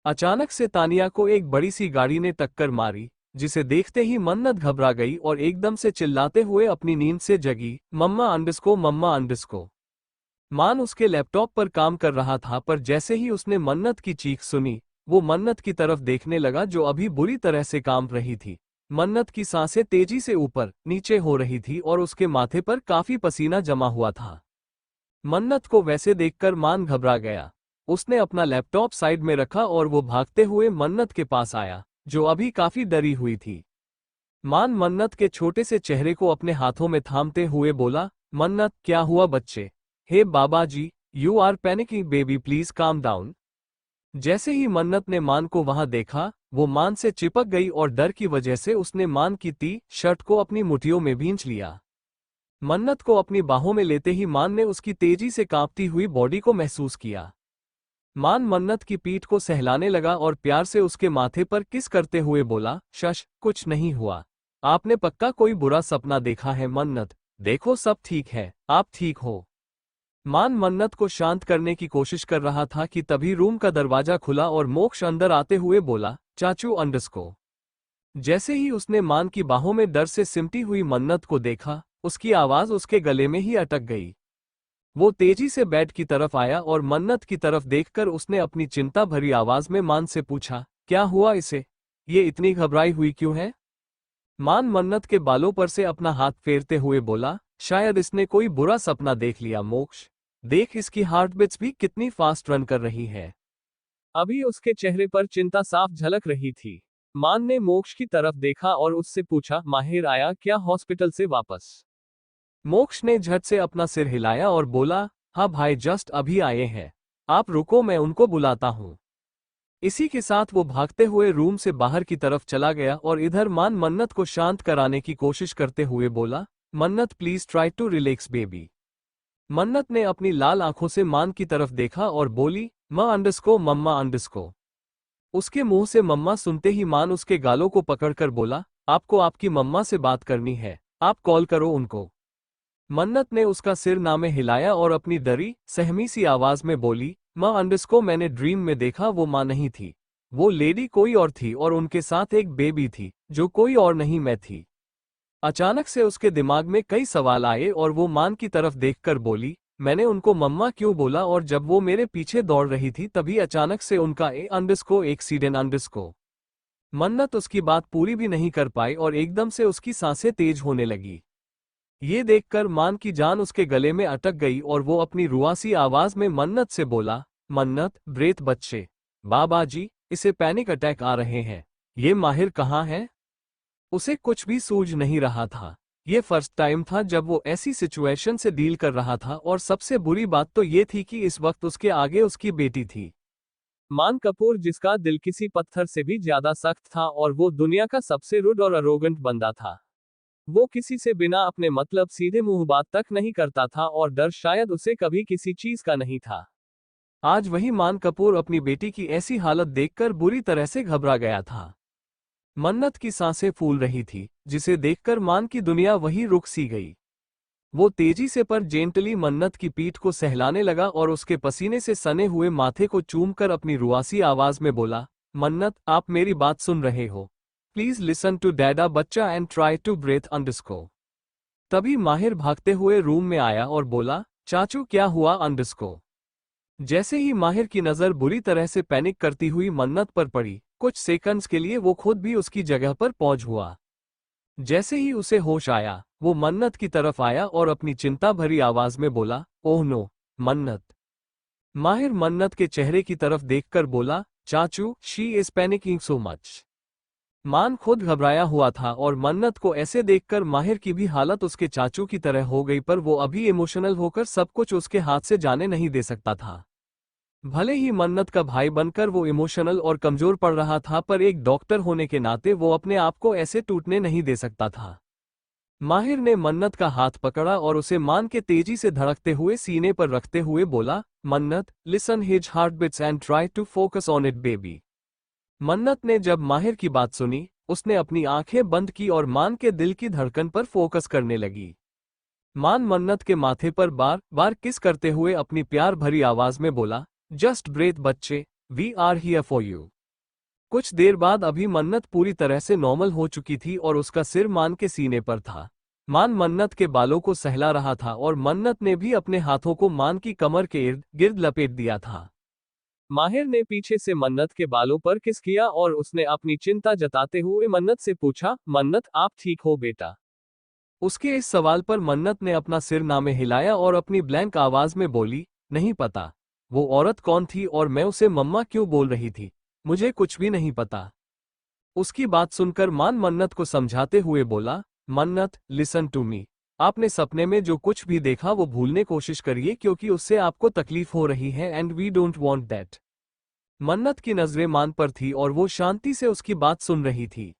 अचानक से तानिया को एक बड़ी सी गाड़ी ने टक्कर मारी, जिसे देखते ही मन्नत घबरा गई और एकदम से चिल्लाते हुए अपनी नींद से जगी, मम्मा अंडस्को। मान उसके लैपटॉप पर काम कर रहा था पर जैसे ही उसने मन्नत की चीख सुनी, वो मन्नत की तरफ देखने लगा जो अभी बुरी तरह से कांप रही थी। मन्नत की सांसें तेजी से ऊपर नीचे हो रही थी और उसके माथे पर काफी पसीना जमा हुआ था। मन्नत को वैसे देखकर मान घबरा गया। उसने अपना लैपटॉप साइड में रखा और वो भागते हुए मन्नत के पास आया, जो अभी काफी डरी हुई थी। मान मन्नत के छोटे से चेहरे को अपने हाथों में थामते हुए बोला, मन्नत, क्या हुआ बच्चे? हे बाबा जी, you are panicking baby, please calm down. जैसे ही मन्नत ने मान को वहां देखा, वो मान से चिपक गई और डर की वजह से उसने मान की टी शर्ट को अपनी मुट्ठियों में भींच लिया। मन्नत को अपनी बाहों में लेते ही मान ने उसकी तेजी से कांपती हुई बॉडी को महसूस किया। मान मन्नत की पीठ को सहलाने लगा और प्यार से उसके माथे पर किस करते हुए बोला, शश, कुछ नहीं हुआ। आपने पक्का कोई बुरा सपना देखा है मन्नत, देखो सब ठीक है, आप ठीक हो। मान मन्नत को शांत करने की कोशिश कर रहा था कि तभी रूम का दरवाजा खुला और मोक्ष अंदर आते हुए बोला, चाचू अंडस्को। जैसे ही उसने मान की बाहों में डर से सिमटी हुई मन्नत को देखा, उसकी आवाज उसके गले में ही अटक गई। वो तेजी से बेड की तरफ आया और मन्नत की तरफ देखकर उसने अपनी चिंता भरी आवाज में मान से पूछा, क्या हुआ इसे? ये इतनी घबराई हुई क्यों है? मान मन्नत के बालों पर से अपना हाथ फेरते हुए बोला, शायद इसने कोई बुरा सपना देख लिया मोक्ष। देख इसकी हार्टबीट्स भी कितनी फास्ट रन कर रही है। अभी उसके चेहरे पर चिंता साफ झलक रही थी। मान ने मोक्ष की तरफ देखा और उससे पूछा, माहिर आया क्या हॉस्पिटल से वापस? मोक्ष ने झट से अपना सिर हिलाया और बोला, हाँ भाई, जस्ट अभी आए हैं। आप रुको, मैं उनको बुलाता हूँ। इसी के साथ वो भागते हुए रूम से बाहर की तरफ चला गया और इधर मान मन्नत को शांत कराने की कोशिश करते हुए बोला, Mannat please try to relax baby. Mannat ने अपनी लाल आंखों से मान की तरफ देखा और बोली, मम्मा अंडस्को। उसके मुंह से मम्मा सुनते ही मान उसके गालों को पकड़कर बोला, आपको आपकी मम्मा से बात करनी है, आप कॉल करो उनको। मन्नत ने उसका सिर नामे हिलाया और अपनी डरी सहमी सी आवाज में बोली, माँ अंडस्को, मैंने ड्रीम में देखा वो माँ नहीं थी, वो लेडी कोई और थी और उनके साथ एक बेबी थी जो कोई और नहीं मैं थी। अचानक से उसके दिमाग में कई सवाल आए और वो मान की तरफ देखकर बोली, मैंने उनको मम्मा क्यों बोला, और जब वो मेरे पीछे दौड़ रही थी तभी अचानक से उनका एक्सीडेंट। मन्नत उसकी बात पूरी भी नहीं कर पाई और एकदम से उसकी सांसें तेज होने लगी। ये देखकर मान की जान उसके गले में अटक गई और वो अपनी रुआसी आवाज में मन्नत से बोला, मन्नत ब्रेत बच्चे, बाबा जी इसे पैनिक अटैक आ रहे हैं, ये माहिर कहाँ है? उसे कुछ भी सूझ नहीं रहा था। ये फर्स्ट टाइम था जब वो ऐसी सिचुएशन से डील कर रहा था और सबसे बुरी बात तो ये थी कि इस वक्त उसके आगे उसकी बेटी थी, मान कपूर, जिसका दिल किसी पत्थर से भी ज्यादा सख्त था और वो दुनिया का सबसे रुड और अरोगेंट बंदा था। वो किसी से बिना अपने मतलब सीधे मुंह बात तक नहीं करता था और डर शायद उसे कभी किसी चीज का नहीं था। आज वही मान कपूर अपनी बेटी की ऐसी हालत देखकर बुरी तरह से घबरा गया था। मन्नत की सांसें फूल रही थी, जिसे देखकर मान की दुनिया वही रुक सी गई। वो तेजी से पर जेंटली मन्नत की पीठ को सहलाने लगा और उसके पसीने से सने हुए माथे को चूमकर अपनी रुआसी आवाज में बोला, मन्नत आप मेरी बात सुन रहे हो? प्लीज लिसन टू डैडा बच्चा and try to breathe underscore. तभी माहिर भागते हुए रूम में आया और बोला, चाचू क्या हुआ अंडरस्को? जैसे ही माहिर की नजर बुरी तरह से पैनिक करती हुई मन्नत पर पड़ी, कुछ सेकंड्स के लिए वो खुद भी उसकी जगह पर पहुंच हुआ। जैसे ही उसे होश आया, वो मन्नत की तरफ आया और अपनी चिंता भरी आवाज में बोला, ओह नो मन्नत। माहिर मन्नत के चेहरे की तरफ देखकर बोला, चाचू she is panicking so much. मान खुद घबराया हुआ था और मन्नत को ऐसे देखकर माहिर की भी हालत उसके चाचू की तरह हो गई, पर वो अभी इमोशनल होकर सब कुछ उसके हाथ से जाने नहीं दे सकता था। भले ही मन्नत का भाई बनकर वो इमोशनल और कमजोर पड़ रहा था, पर एक डॉक्टर होने के नाते वो अपने आप को ऐसे टूटने नहीं दे सकता था। माहिर ने मन्नत का हाथ पकड़ा और उसे मान के तेजी से धड़कते हुए सीने पर रखते हुए बोला, Mannat listen his heart beats and try to focus on it baby. Mannat ने जब माहिर की बात सुनी, उसने अपनी आंखें बंद की और मान के दिल की धड़कन पर फोकस करने लगी। मान मन्नत के माथे पर बार बार किस करते हुए अपनी प्यार भरी आवाज में बोला, जस्ट ब्रेथ बच्चे, we are here for you. कुछ देर बाद अभी मन्नत पूरी तरह से नॉर्मल हो चुकी थी और उसका सिर मान के सीने पर था। मान मन्नत के बालों को सहला रहा था और मन्नत ने भी अपने हाथों को मान की कमर के इर्द गिर्द लपेट दिया था। माहिर ने पीछे से मन्नत के बालों पर किस किया और उसने अपनी चिंता जताते हुए मन्नत से पूछा, मन्नत आप ठीक हो बेटा? उसके इस सवाल पर मन्नत ने अपना सिर नामे हिलाया और अपनी ब्लैंक आवाज में बोली, नहीं पता। वो औरत कौन थी और मैं उसे मम्मा क्यों बोल रही थी? मुझे कुछ भी नहीं पता। उसकी बात सुनकर मान मन्नत को समझाते हुए बोला, मन्नत लिसन टू मी। आपने सपने में जो कुछ भी देखा वो भूलने कोशिश करिए, क्योंकि उससे आपको तकलीफ हो रही है and we don't want that. Mannat की नजरें मान पर थी और वो शांति से उसकी बात सुन रही थी।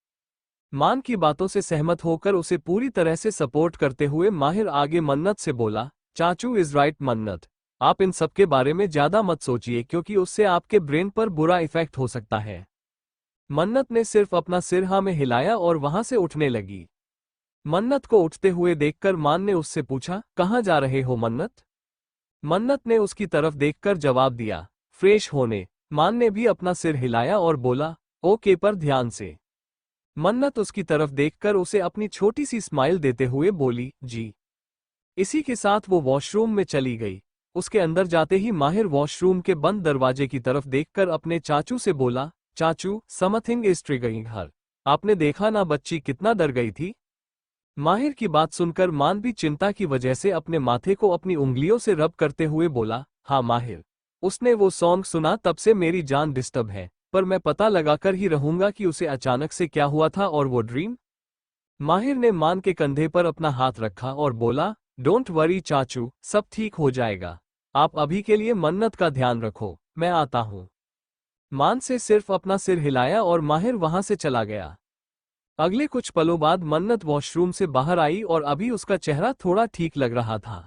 मान की बातों से सहमत होकर उसे पूरी तरह से सपोर्ट करते हुए माहिर आगे मन्नत से बोला, चाचू इज राइट मन्नत, आप इन सब के बारे में ज्यादा मत सोचिए क्योंकि उससे आपके ब्रेन पर बुरा इफेक्ट हो सकता है। मन्नत ने सिर्फ अपना सिर हाँ में हिलाया और वहां से उठने लगी। मन्नत को उठते हुए देखकर मान ने उससे पूछा, कहाँ जा रहे हो मन्नत? मन्नत ने उसकी तरफ देखकर जवाब दिया, फ्रेश होने। मान ने भी अपना सिर हिलाया और बोला, ओके पर ध्यान से। मन्नत उसकी तरफ देखकर उसे अपनी छोटी सी स्माइल देते हुए बोली, जी। इसी के साथ वो वॉशरूम में चली गई। उसके अंदर जाते ही माहिर वॉशरूम के बंद दरवाजे की तरफ देखकर अपने चाचू से बोला, चाचू समथिंग इज ट्रिगरिंग हर। आपने देखा ना बच्ची कितना डर गई थी? माहिर की बात सुनकर मान भी चिंता की वजह से अपने माथे को अपनी उंगलियों से रब करते हुए बोला, हाँ माहिर, उसने वो सॉन्ग सुना तब से मेरी जान डिस्टर्ब है, पर मैं पता लगाकर ही रहूंगा कि उसे अचानक से क्या हुआ था और वो ड्रीम। माहिर ने मान के कंधे पर अपना हाथ रखा और बोला, डोंट वरी चाचू, सब ठीक हो जाएगा। आप अभी के लिए मन्नत का ध्यान रखो, मैं आता हूं। मान से सिर्फ अपना सिर हिलाया और माहिर वहां से चला गया। अगले कुछ पलों बाद मन्नत वॉशरूम से बाहर आई और अभी उसका चेहरा थोड़ा ठीक लग रहा था।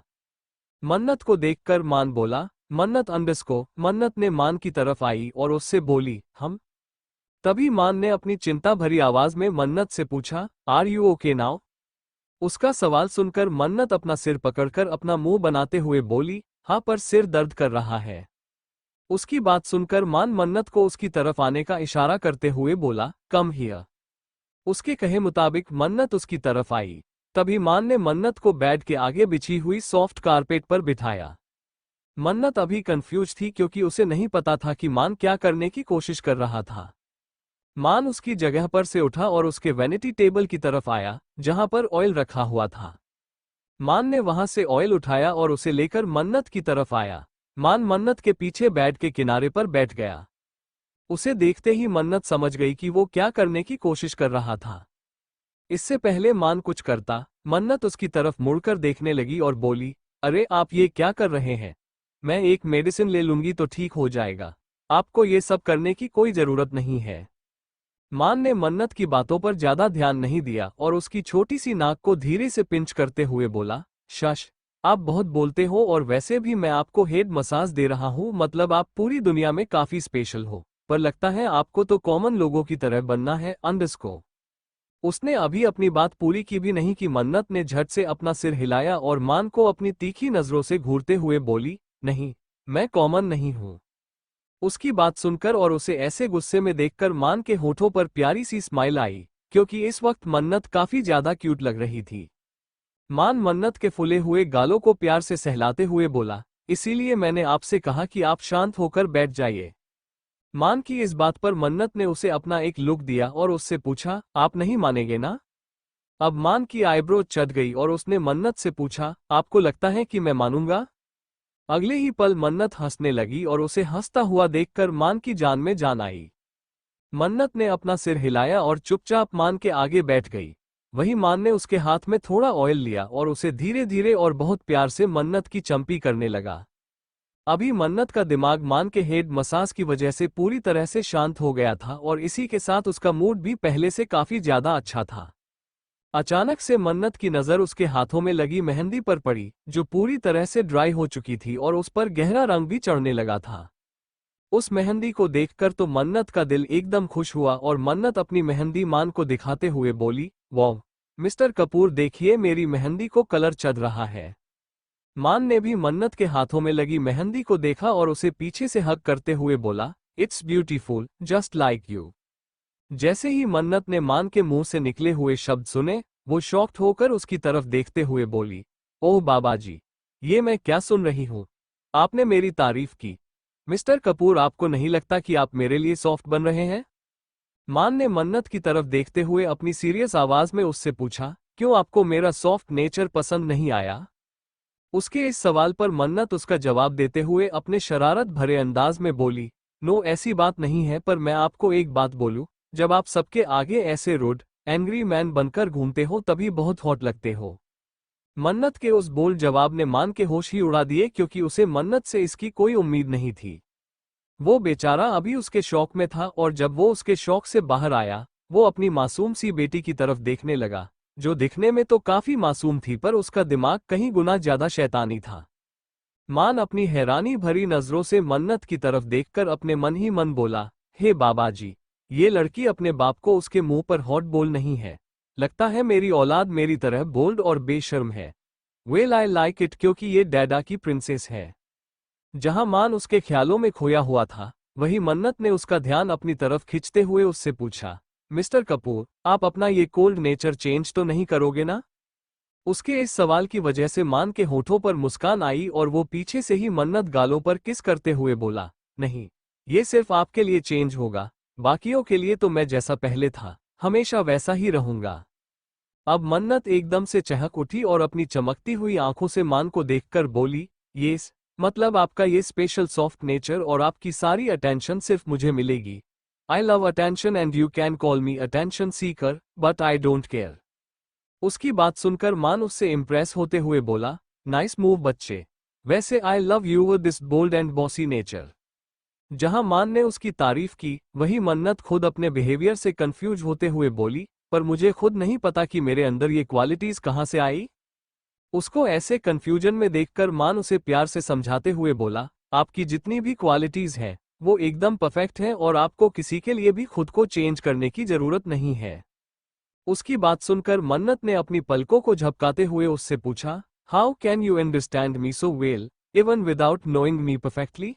मन्नत को देखकर मान बोला, मन्नत अंडस्को। मन्नत ने मान की तरफ आई और उससे बोली, हम। तभी मान ने अपनी चिंता भरी आवाज में मन्नत से पूछा, आर यू ओके नाउ? उसका सवाल सुनकर मन्नत अपना सिर पकड़कर अपना मुंह बनाते हुए बोली, हाँ पर सिर दर्द कर रहा है। उसकी बात सुनकर मान मन्नत को उसकी तरफ आने का इशारा करते हुए बोला, कम हियर। उसके कहे मुताबिक मन्नत उसकी तरफ आई। तभी मान ने मन्नत को बेड के आगे बिछी हुई सॉफ्ट कारपेट पर बिठाया। मन्नत अभी कंफ्यूज थी क्योंकि उसे नहीं पता था कि मान क्या करने की कोशिश कर रहा था। मान उसकी जगह पर से उठा और उसके वैनिटी टेबल की तरफ आया जहां पर ऑयल रखा हुआ था। मान ने वहां से ऑयल उठाया और उसे लेकर मन्नत की तरफ आया। मान मन्नत के पीछे बेड के किनारे पर बैठ गया। उसे देखते ही मन्नत समझ गई कि वो क्या करने की कोशिश कर रहा था। इससे पहले मान कुछ करता, मन्नत उसकी तरफ मुड़कर देखने लगी और बोली, अरे आप ये क्या कर रहे हैं? मैं एक मेडिसिन ले लूंगी तो ठीक हो जाएगा। आपको ये सब करने की कोई जरूरत नहीं है। मान ने मन्नत की बातों पर ज्यादा ध्यान नहीं दिया और उसकी छोटी सी नाक को धीरे से पिंच करते हुए बोला, शश, आप बहुत बोलते हो और वैसे भी मैं आपको हेड मसाज दे रहा हूं, मतलब आप पूरी दुनिया में काफी स्पेशल हो, पर लगता है आपको तो कॉमन लोगों की तरह बनना है अंडरस्को। उसने अभी अपनी बात पूरी की भी नहीं कि मन्नत ने झट से अपना सिर हिलाया और मान को अपनी तीखी नजरों से घूरते हुए बोली, नहीं, मैं कॉमन नहीं हूं। उसकी बात सुनकर और उसे ऐसे गुस्से में देखकर मान के होठों पर प्यारी सी स्माइल आई, क्योंकि इस वक्त मन्नत काफी ज्यादा क्यूट लग रही थी। मान मन्नत के फुले हुए गालों को प्यार से सहलाते हुए बोला, इसीलिए मैंने आपसे कहा कि आप शांत होकर बैठ जाइए। मान की इस बात पर मन्नत ने उसे अपना एक लुक दिया और उससे पूछा, आप नहीं मानेंगे ना? अब मान की आईब्रो चढ़ गई और उसने मन्नत से पूछा, आपको लगता है कि मैं मानूंगा? अगले ही पल मन्नत हंसने लगी और उसे हंसता हुआ देखकर मान की जान में जान आई। मन्नत ने अपना सिर हिलाया और चुपचाप मान के आगे बैठ गई। वही मान ने उसके हाथ में थोड़ा ऑयल लिया और उसे धीरे धीरे और बहुत प्यार से मन्नत की चंपी करने लगा। अभी मन्नत का दिमाग मान के हेड मसाज की वजह से पूरी तरह से शांत हो गया था और इसी के साथ उसका मूड भी पहले से काफी ज्यादा अच्छा था। अचानक से मन्नत की नजर उसके हाथों में लगी मेहंदी पर पड़ी, जो पूरी तरह से ड्राई हो चुकी थी और उस पर गहरा रंग भी चढ़ने लगा था। उस मेहंदी को देखकर तो मन्नत का दिल एकदम खुश हुआ और मन्नत अपनी मेहंदी मान को दिखाते हुए बोली, वाह मिस्टर कपूर, देखिए मेरी मेहंदी को कलर चढ़ रहा है। मान ने भी मन्नत के हाथों में लगी मेहंदी को देखा और उसे पीछे से हग करते हुए बोला, it's beautiful just like you. जैसे ही मन्नत ने मान के मुंह से निकले हुए शब्द सुने, वो शॉक्ड होकर उसकी तरफ देखते हुए बोली, ओह बाबा जी, ये मैं क्या सुन रही हूँ? आपने मेरी तारीफ की। मिस्टर कपूर, आपको नहीं लगता कि आप मेरे लिए सॉफ्ट बन रहे हैं? मान ने मन्नत की तरफ देखते हुए अपनी सीरियस आवाज में उससे पूछा, क्यों आपको मेरा सॉफ्ट नेचर पसंद नहीं आया? उसके इस सवाल पर मन्नत उसका जवाब देते हुए अपने शरारत भरे अंदाज में बोली, नो ऐसी बात नहीं है, पर मैं आपको एक बात बोलूं, जब आप सबके आगे ऐसे रूड एंग्री मैन बनकर घूमते हो तभी बहुत हॉट लगते हो। मन्नत के उस बोल जवाब ने मान के होश ही उड़ा दिए, क्योंकि उसे मन्नत से इसकी कोई उम्मीद नहीं थी। वो बेचारा अभी उसके शौक में था और जब वो उसके शौक से बाहर आया, वो अपनी मासूम सी बेटी की तरफ देखने लगा, जो दिखने में तो काफी मासूम थी पर उसका दिमाग कहीं गुना ज्यादा शैतानी था। मान अपनी हैरानी भरी नजरों से मन्नत की तरफ देखकर अपने मन ही मन बोला, हे बाबा जी, ये लड़की अपने बाप को उसके मुंह पर हॉट बोल नहीं है। लगता है मेरी औलाद मेरी तरह बोल्ड और बेशर्म है। वेल आई लाइक इट, क्योंकि ये डैडा की प्रिंसेस है। जहां मान उसके ख्यालों में खोया हुआ था, वही मन्नत ने उसका ध्यान अपनी तरफ खींचते हुए उससे पूछा, मिस्टर कपूर, आप अपना ये कोल्ड नेचर चेंज तो नहीं करोगे ना? उसके इस सवाल की वजह से मान के होठों पर मुस्कान आई और वो पीछे से ही मन्नत गालों पर किस करते हुए बोला, नहीं, ये सिर्फ आपके लिए चेंज होगा, बाकियों के लिए तो मैं जैसा पहले था हमेशा वैसा ही रहूंगा। अब मन्नत एकदम से चहक उठी और अपनी चमकती हुई आंखों से मान को देखकर बोली, यस, मतलब आपका ये स्पेशल सॉफ्ट नेचर और आपकी सारी अटेंशन सिर्फ मुझे मिलेगी। I love attention and you can call me attention seeker, but I don't care. उसकी बात सुनकर मान उससे इम्प्रेस होते हुए बोला, नाइस मूव बच्चे। वैसे I love you with this bold and bossy nature. जहां मान ने उसकी तारीफ की, वहीं मन्नत खुद अपने बिहेवियर से कंफ्यूज होते हुए बोली, पर मुझे खुद नहीं पता कि मेरे अंदर ये क्वालिटीज कहां से आई। उसको ऐसे कंफ्यूजन में देखकर मान उसे प्यार से समझाते हुए बोला, आपकी जितनी भी क्वालिटीज हैं, वो एकदम परफेक्ट हैं और आपको किसी के लिए भी खुद को चेंज करने की जरूरत नहीं है। उसकी बात सुनकर मन्नत ने अपनी पलकों को झपकाते हुए उससे पूछा, how can you understand me so well, even without knowing me perfectly.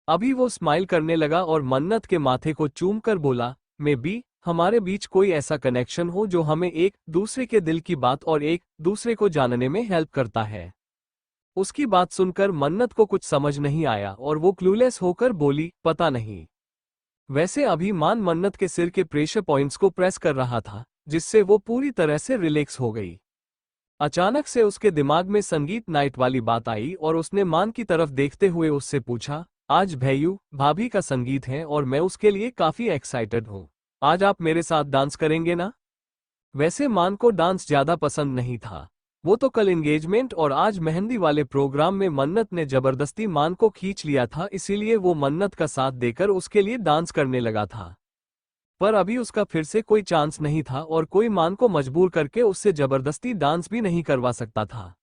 अभी वो स्माइल करने लगा और मन्नत के माथे को चूम कर बोला, मे बी हमारे बीच कोई ऐसा कनेक्शन हो जो हमें एक दूसरे के दिल की बात और एक दूसरे को जानने में हेल्प करता है। उसकी बात सुनकर मन्नत को कुछ समझ नहीं आया और वो क्लूलेस होकर बोली, पता नहीं। वैसे अभी मान मन्नत के सिर के प्रेशर पॉइंट्स को प्रेस कर रहा था, जिससे वो पूरी तरह से रिलैक्स हो गई। अचानक से उसके दिमाग में संगीत नाइट वाली बात आई और उसने मान की तरफ देखते हुए उससे पूछा, आज भैयू भाभी का संगीत है और मैं उसके लिए काफी एक्साइटेड हूँ। आज आप मेरे साथ डांस करेंगे ना। वैसे मान को डांस ज्यादा पसंद नहीं था। वो तो कल एंगेजमेंट और आज मेहंदी वाले प्रोग्राम में मन्नत ने जबरदस्ती मान को खींच लिया था, इसीलिए वो मन्नत का साथ देकर उसके लिए डांस करने लगा था। पर अभी उसका फिर से कोई चांस नहीं था और कोई मान को मजबूर करके उससे जबरदस्ती डांस भी नहीं करवा सकता था।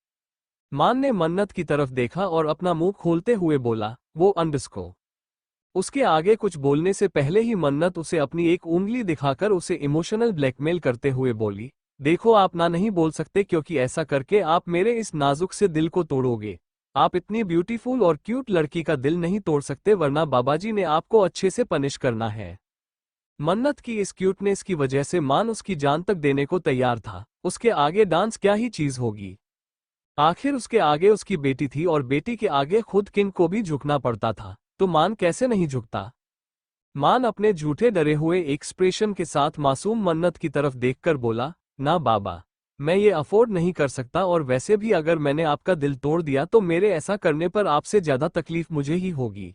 मान ने मन्नत की तरफ देखा और अपना मुंह खोलते हुए बोला, वो अंडरस्को। उसके आगे कुछ बोलने से पहले ही मन्नत उसे अपनी एक उंगली दिखाकर उसे इमोशनल ब्लैकमेल करते हुए बोली, देखो आप ना नहीं बोल सकते क्योंकि ऐसा करके आप मेरे इस नाजुक से दिल को तोड़ोगे। आप इतनी ब्यूटीफुल और क्यूट लड़की का दिल नहीं तोड़ सकते, वरना बाबाजी ने आपको अच्छे से पनिश करना है। मन्नत की इस क्यूटनेस की वजह से मान उसकी जान तक देने को तैयार था। उसके आगे डांस क्या ही चीज होगी। आखिर उसके आगे उसकी बेटी थी और बेटी के आगे खुद किंग को भी झुकना पड़ता था, तो मान कैसे नहीं झुकता। मान अपने झूठे डरे हुए एक्सप्रेशन के साथ मासूम मन्नत की तरफ देखकर बोला, ना बाबा, मैं ये अफोर्ड नहीं कर सकता और वैसे भी अगर मैंने आपका दिल तोड़ दिया तो मेरे ऐसा करने पर आपसे ज्यादा तकलीफ मुझे ही होगी।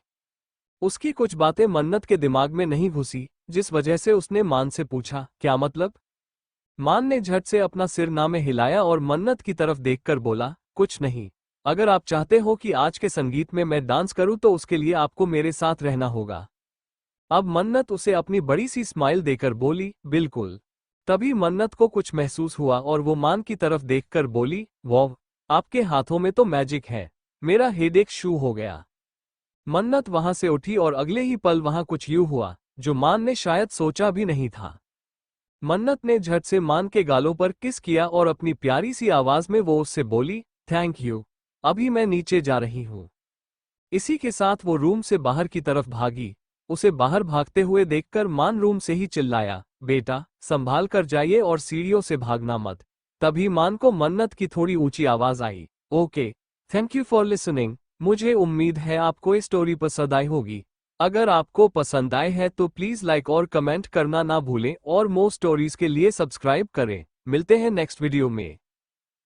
उसकी कुछ बातें मन्नत के दिमाग में नहीं घुसी, जिस वजह से उसने मान से पूछा, क्या मतलब। मान ने झट से अपना सिर ना में हिलाया और मन्नत की तरफ देखकर बोला, कुछ नहीं। अगर आप चाहते हो कि आज के संगीत में मैं डांस करूं तो उसके लिए आपको मेरे साथ रहना होगा। अब मन्नत उसे अपनी बड़ी सी स्माइल देकर बोली, बिल्कुल। तभी मन्नत को कुछ महसूस हुआ और वो मान की तरफ देखकर बोली, वाह, आपके हाथों में तो मैजिक है। मेरा हेडेक शू हो गया। मन्नत वहां से उठी और अगले ही पल वहां कुछ यूं हुआ जो मान ने शायद सोचा भी नहीं था। मन्नत ने झट से मान के गालों पर किस किया और अपनी प्यारी सी आवाज में वो उससे बोली, थैंक यू, अभी मैं नीचे जा रही हूं। इसी के साथ वो रूम से बाहर की तरफ भागी। उसे बाहर भागते हुए देखकर मान रूम से ही चिल्लाया, बेटा संभाल कर जाइए और सीढ़ियों से भागना मत। तभी मान को मन्नत की थोड़ी ऊंची आवाज आई, okay, thank you for listening. मुझे उम्मीद है आपको ये स्टोरी पसंद आई होगी। अगर आपको पसंद आए है तो प्लीज लाइक और कमेंट करना ना भूलें और मोर स्टोरीज के लिए सब्सक्राइब करें। मिलते हैं नेक्स्ट वीडियो में।